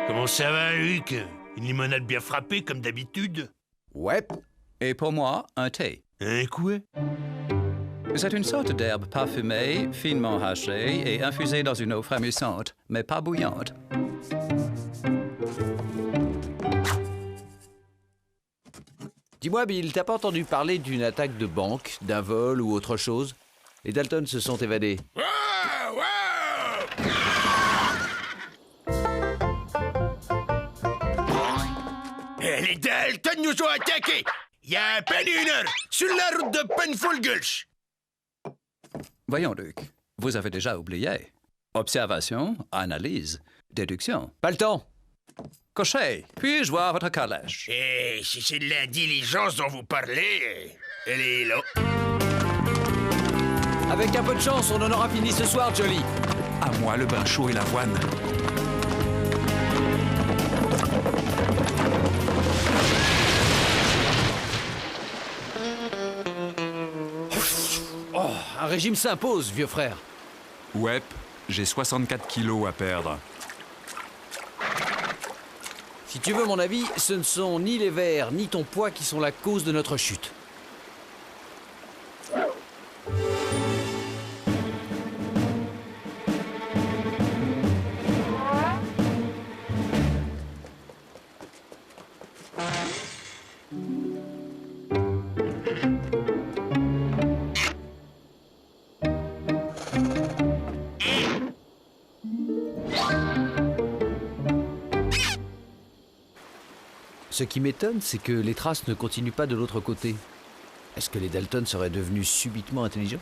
Comment ça va, Luc? Une limonade bien frappée, comme d'habitude? Ouais. Et pour moi, un thé. Un quoi? C'est une sorte d'herbe parfumée, finement hachée et infusée dans une eau frémissante, mais pas bouillante. Dis-moi, Bill, t'as pas entendu parler d'une attaque de banque, d'un vol ou autre chose? Les Dalton se sont évadés. Les Dalton nous ont attaqués! Il y a à peine une heure, sur la route de Penfold Gulch! Voyons, Luc, vous avez déjà oublié. Observation, analyse, déduction. Pas le temps! Cocher, puis-je voir votre calèche? Et si c'est de la diligence dont vous parlez, elle est là. Avec un peu de chance, on en aura fini ce soir, Jolly. À moi le bain chaud et l'avoine. Oh, un régime s'impose, vieux frère. Ouais, j'ai 64 kilos à perdre. Si tu veux mon avis, ce ne sont ni les verres ni ton poids qui sont la cause de notre chute. Ce qui m'étonne, c'est que les traces ne continuent pas de l'autre côté. Est-ce que les Dalton seraient devenus subitement intelligents?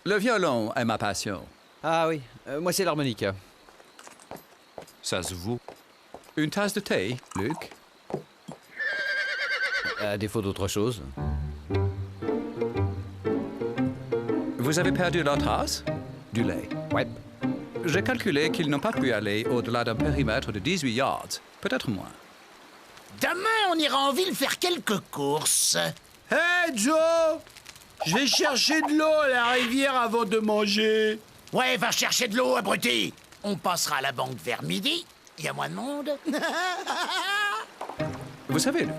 Le violon est ma passion. Ah oui, moi c'est l'harmonica. Ça se vaut. Une tasse de thé, Luc? À défaut d'autre chose. Vous avez perdu la trace? Du lait. Ouais. J'ai calculé qu'ils n'ont pas pu aller au-delà d'un périmètre de 18 yards. Peut-être moins. Demain, on ira en ville faire quelques courses. Hey, Joe! Je vais chercher de l'eau à la rivière avant de manger. Ouais, va chercher de l'eau, abruti. On passera à la banque vers midi. Il y a moins de monde. Vous savez, Luc,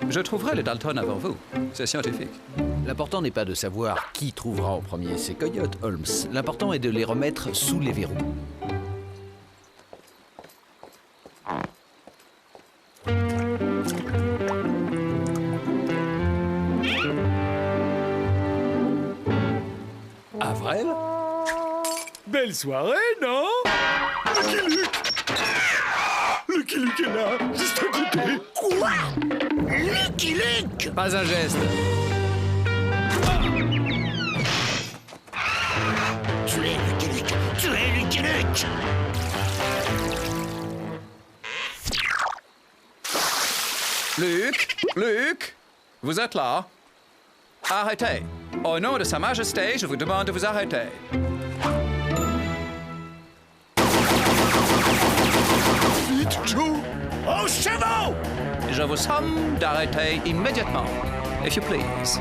je trouverai les Dalton avant vous. C'est scientifique. L'important n'est pas de savoir qui trouvera en premier ces coyotes, Holmes. L'important est de les remettre sous les verrous. Avril? Belle soirée, non? Lucky Luke! Lucky Luke est là, juste à côté. Quoi? Lucky Luke? Pas un geste. Tu es Lucky Luke! Tu es Lucky Luke! Luc? Luc? Vous êtes là? Arrêtez. Au nom de Sa Majesté, je vous demande de vous arrêter. Vite, Joe! Aux chevaux! Je vous somme d'arrêter immédiatement. If you please.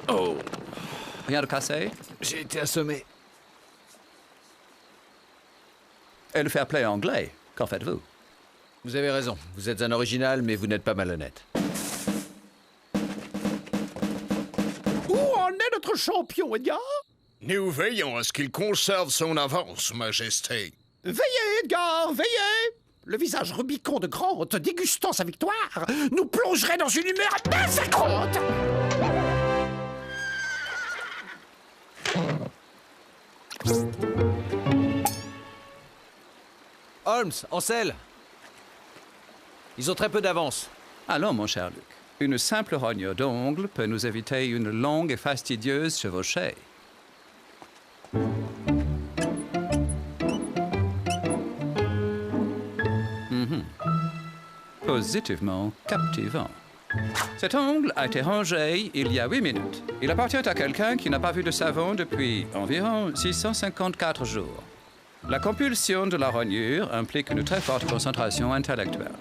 Oh. Rien de cassé? J'ai été assommé. Et le fair play anglais, qu'en faites-vous? Vous avez raison. Vous êtes un original, mais vous n'êtes pas malhonnête. Où en est notre champion, Edgar? Nous veillons à ce qu'il conserve son avance, Majesté. Veillez, Edgar, veillez! Le visage rubicond de Grant dégustant sa victoire nous plongerait dans une humeur massacrante! Holmes, Ansel! Ils ont très peu d'avance. Allons, mon cher Luc. Une simple rogne d'ongle peut nous éviter une longue et fastidieuse chevauchée. Positivement captivant. Cet ongle a été rangé il y a 8 minutes. Il appartient à quelqu'un qui n'a pas vu de savon depuis environ 654 jours. La compulsion de la rognure implique une très forte concentration intellectuelle.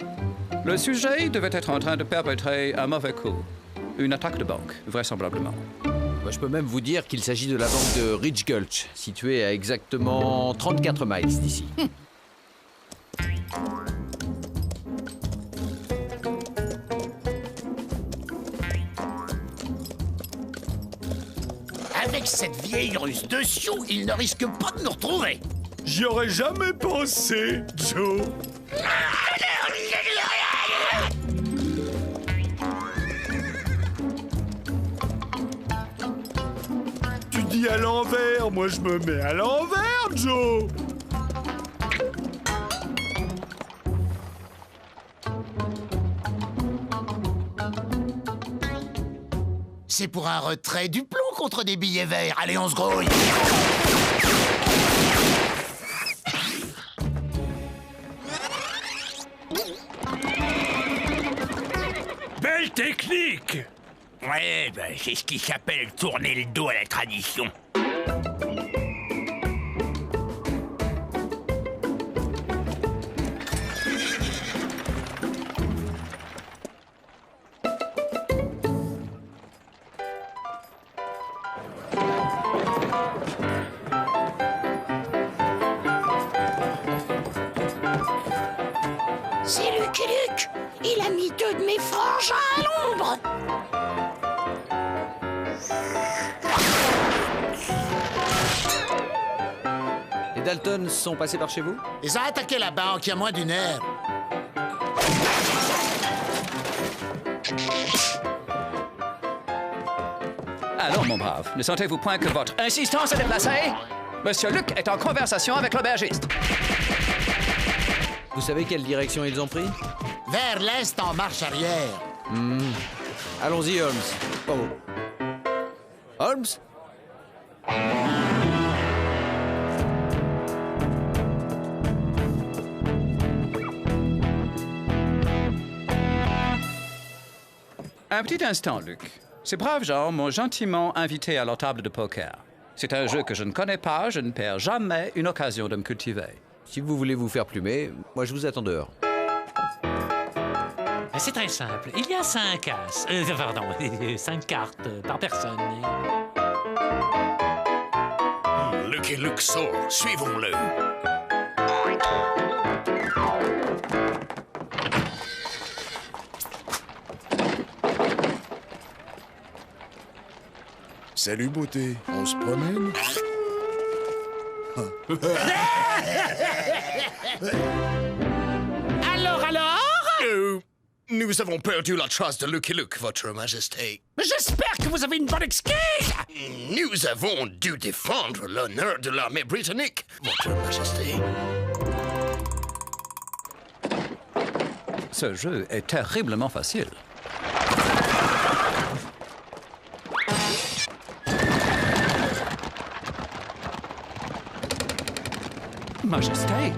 Le sujet devait être en train de perpétrer un mauvais coup. Une attaque de banque, vraisemblablement. Moi, je peux même vous dire qu'il s'agit de la banque de Ridge Gulch, située à exactement 34 miles d'ici. Avec cette vieille ruse de Sioux, il ne risque pas de nous retrouver. J'y aurais jamais pensé, Joe. Tu dis à l'envers, moi je me mets à l'envers, Joe. C'est pour un retrait du plomb contre des billets verts. Allez, on se grouille. Belle technique! Ouais, ben, c'est ce qui s'appelle tourner le dos à la tradition. C'est Lucky Luke. Il a mis 2 de mes frangins à l'ombre. Les Dalton sont passés par chez vous? Ils ont attaqué la banque il y a moins d'une heure. Alors, mon brave, ne sentez-vous point que votre insistance est déplacée? Monsieur Luc est en conversation avec l'aubergiste. Vous savez quelle direction ils ont pris? Vers l'est en marche arrière. Allons-y, Holmes. Oh. Holmes? Un petit instant, Luc. Ces braves gens m'ont gentiment invité à leur table de poker. C'est un jeu que je ne connais pas, je ne perds jamais une occasion de me cultiver. Si vous voulez vous faire plumer, moi je vous attends dehors. C'est très simple. Il y a 5 as. 5 cartes par personne. Lucky Luke sort. Suivons-le. Salut, beauté. On se promène? Alors nous avons perdu la trace de Lucky Luke, Votre Majesté. J'espère que vous avez une bonne excuse. Nous avons dû défendre l'honneur de l'armée britannique, Votre Majesté. Ce jeu est terriblement facile. Majesté.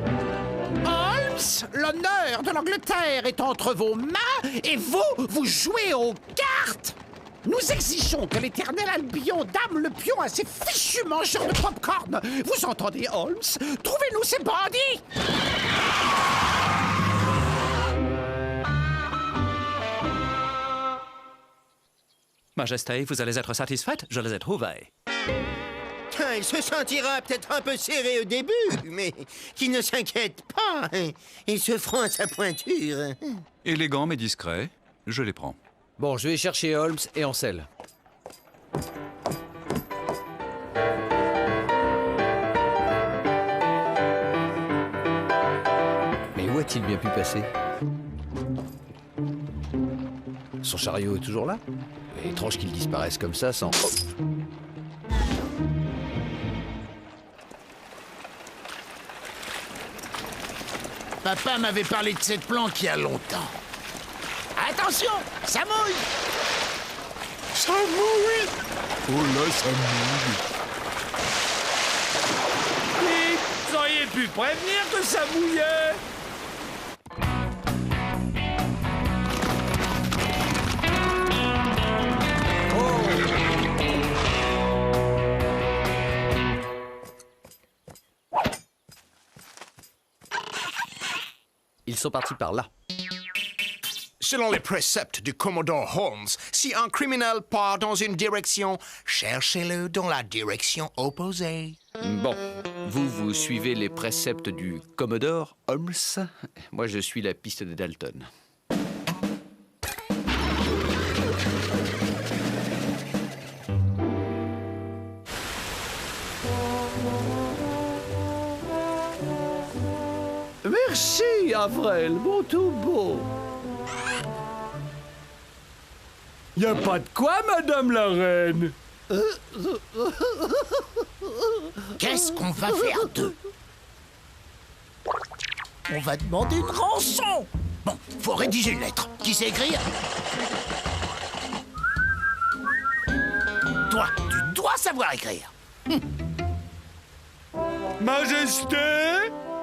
Holmes, l'honneur de l'Angleterre est entre vos mains et vous jouez aux cartes. Nous exigeons que l'éternel Albion dame le pion à ces fichus mangeurs de pop-corn. Vous entendez, Holmes? Trouvez-nous ces bandits. Majesté, vous allez être satisfaite, je les ai trouvés. Il se sentira peut-être un peu serré au début, mais qu'il ne s'inquiète pas. Ils se feront à sa pointure. Élégant mais discret, je les prends. Bon, je vais chercher Holmes et Ansel. Mais où a-t-il bien pu passer? Son chariot est toujours là? Étrange qu'il disparaisse comme ça sans... Oh. Papa m'avait parlé de cette plante il y a longtemps. Attention, ça mouille! Ça mouille! Oh là, ça mouille! Oui, vous auriez pu prévenir que ça mouillait! Ils sont partis par là. Selon les préceptes du commodore Holmes, si un criminel part dans une direction, cherchez-le dans la direction opposée. Bon, vous suivez les préceptes du Commodore Holmes. Moi, je suis la piste de Dalton. Merci, Avril, mon tout beau. Y a pas de quoi, Madame la Reine. Qu'est-ce qu'on va faire d'eux? On va demander une rançon. Bon, faut rédiger une lettre. Qui sait écrire? Toi, tu dois savoir écrire. Majesté,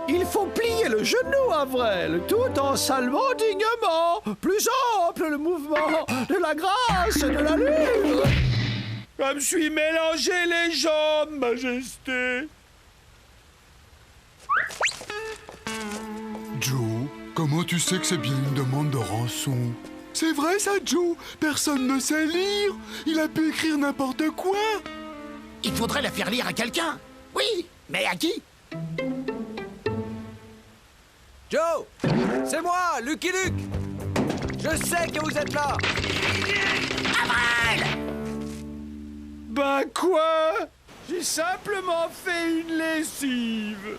il faut plier le genou, Avril, tout en saluant dignement. Plus ample le mouvement, de la grâce, de la l'allure. Je me suis mélangé les jambes, Majesté. Joe, comment tu sais que c'est bien une demande de rançon? C'est vrai ça, Joe? Personne ne sait lire. Il a pu écrire n'importe quoi. Il faudrait la faire lire à quelqu'un. Oui, mais à qui? Joe! C'est moi, Lucky Luke! Je sais que vous êtes là! Avril! Ben quoi? J'ai simplement fait une lessive.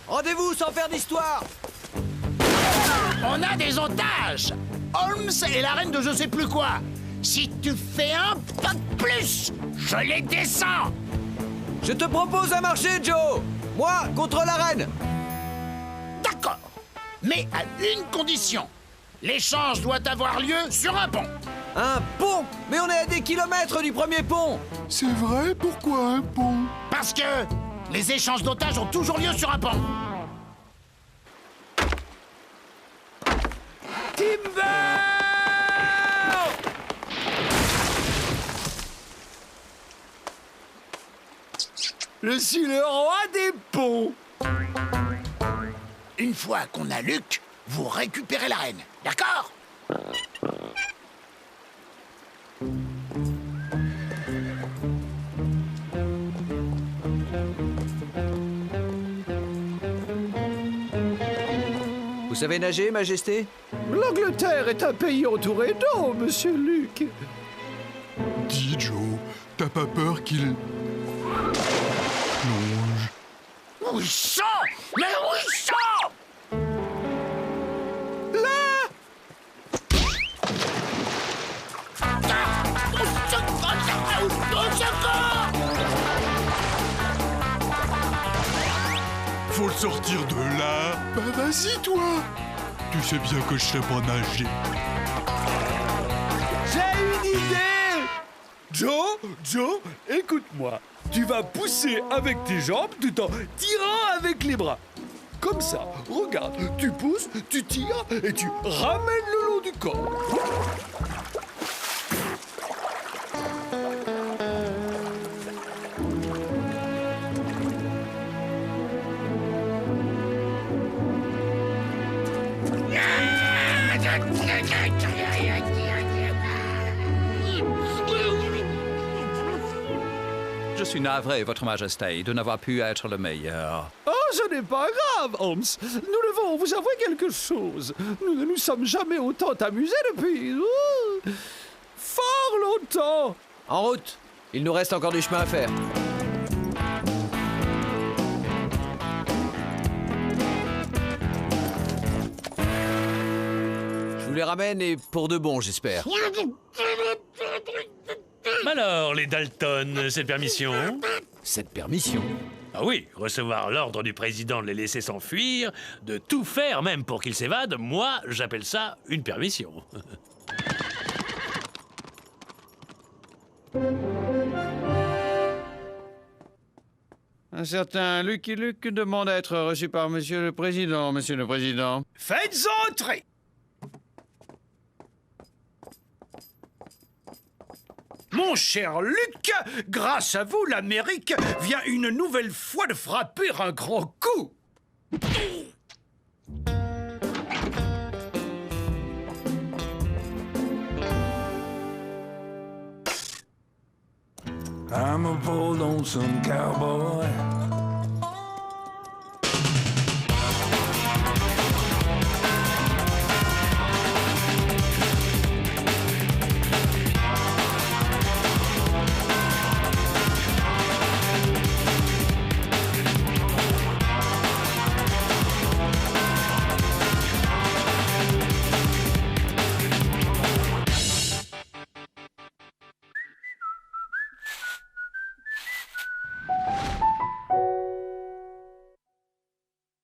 Rendez-vous sans faire d'histoire! On a des otages! Holmes est la reine de je sais plus quoi. Si tu fais un pas de plus, je les descends! Je te propose un marché, Joe! Moi contre la reine! D'accord, mais à une condition. L'échange doit avoir lieu sur un pont. Un pont? Mais on est à des kilomètres du premier pont! C'est vrai? Pourquoi un pont? Parce que les échanges d'otages ont toujours lieu sur un pont. Timber! Je suis le roi des ponts. Une fois qu'on a Luc, vous récupérez la reine, d'accord? Vous savez nager, Majesté? L'Angleterre est un pays entouré d'eau, monsieur Luc. Dis, Joe, t'as pas peur qu'il... plonge? Où ils sont? Mais où ils sont? Là! Au secours! Faut le sortir de là. Bah vas-y, toi. Tu sais bien que je sais pas nager. J'ai une idée! Joe, écoute-moi. Tu vas pousser avec tes jambes tout en tirant avec les bras. Comme ça, regarde, tu pousses, tu tires et tu ramènes le long du corps. Je suis navré, Votre Majesté, de n'avoir pu être le meilleur. Oh, ce n'est pas grave, Holmes. Nous devons vous avouer quelque chose. Nous ne nous sommes jamais autant amusés depuis... fort longtemps. En route! Il nous reste encore du chemin à faire. Je vous les ramène et pour de bon, j'espère. Alors, les Dalton, cette permission? Cette permission? Ah oui, recevoir l'ordre du président de les laisser s'enfuir, de tout faire même pour qu'ils s'évadent, moi, j'appelle ça une permission. Un certain Lucky Luke demande à être reçu par Monsieur le Président, Monsieur le Président. Faites entrer! Mon cher Luc, grâce à vous, l'Amérique vient une nouvelle fois de frapper un grand coup. I'm a poor lonesome cowboy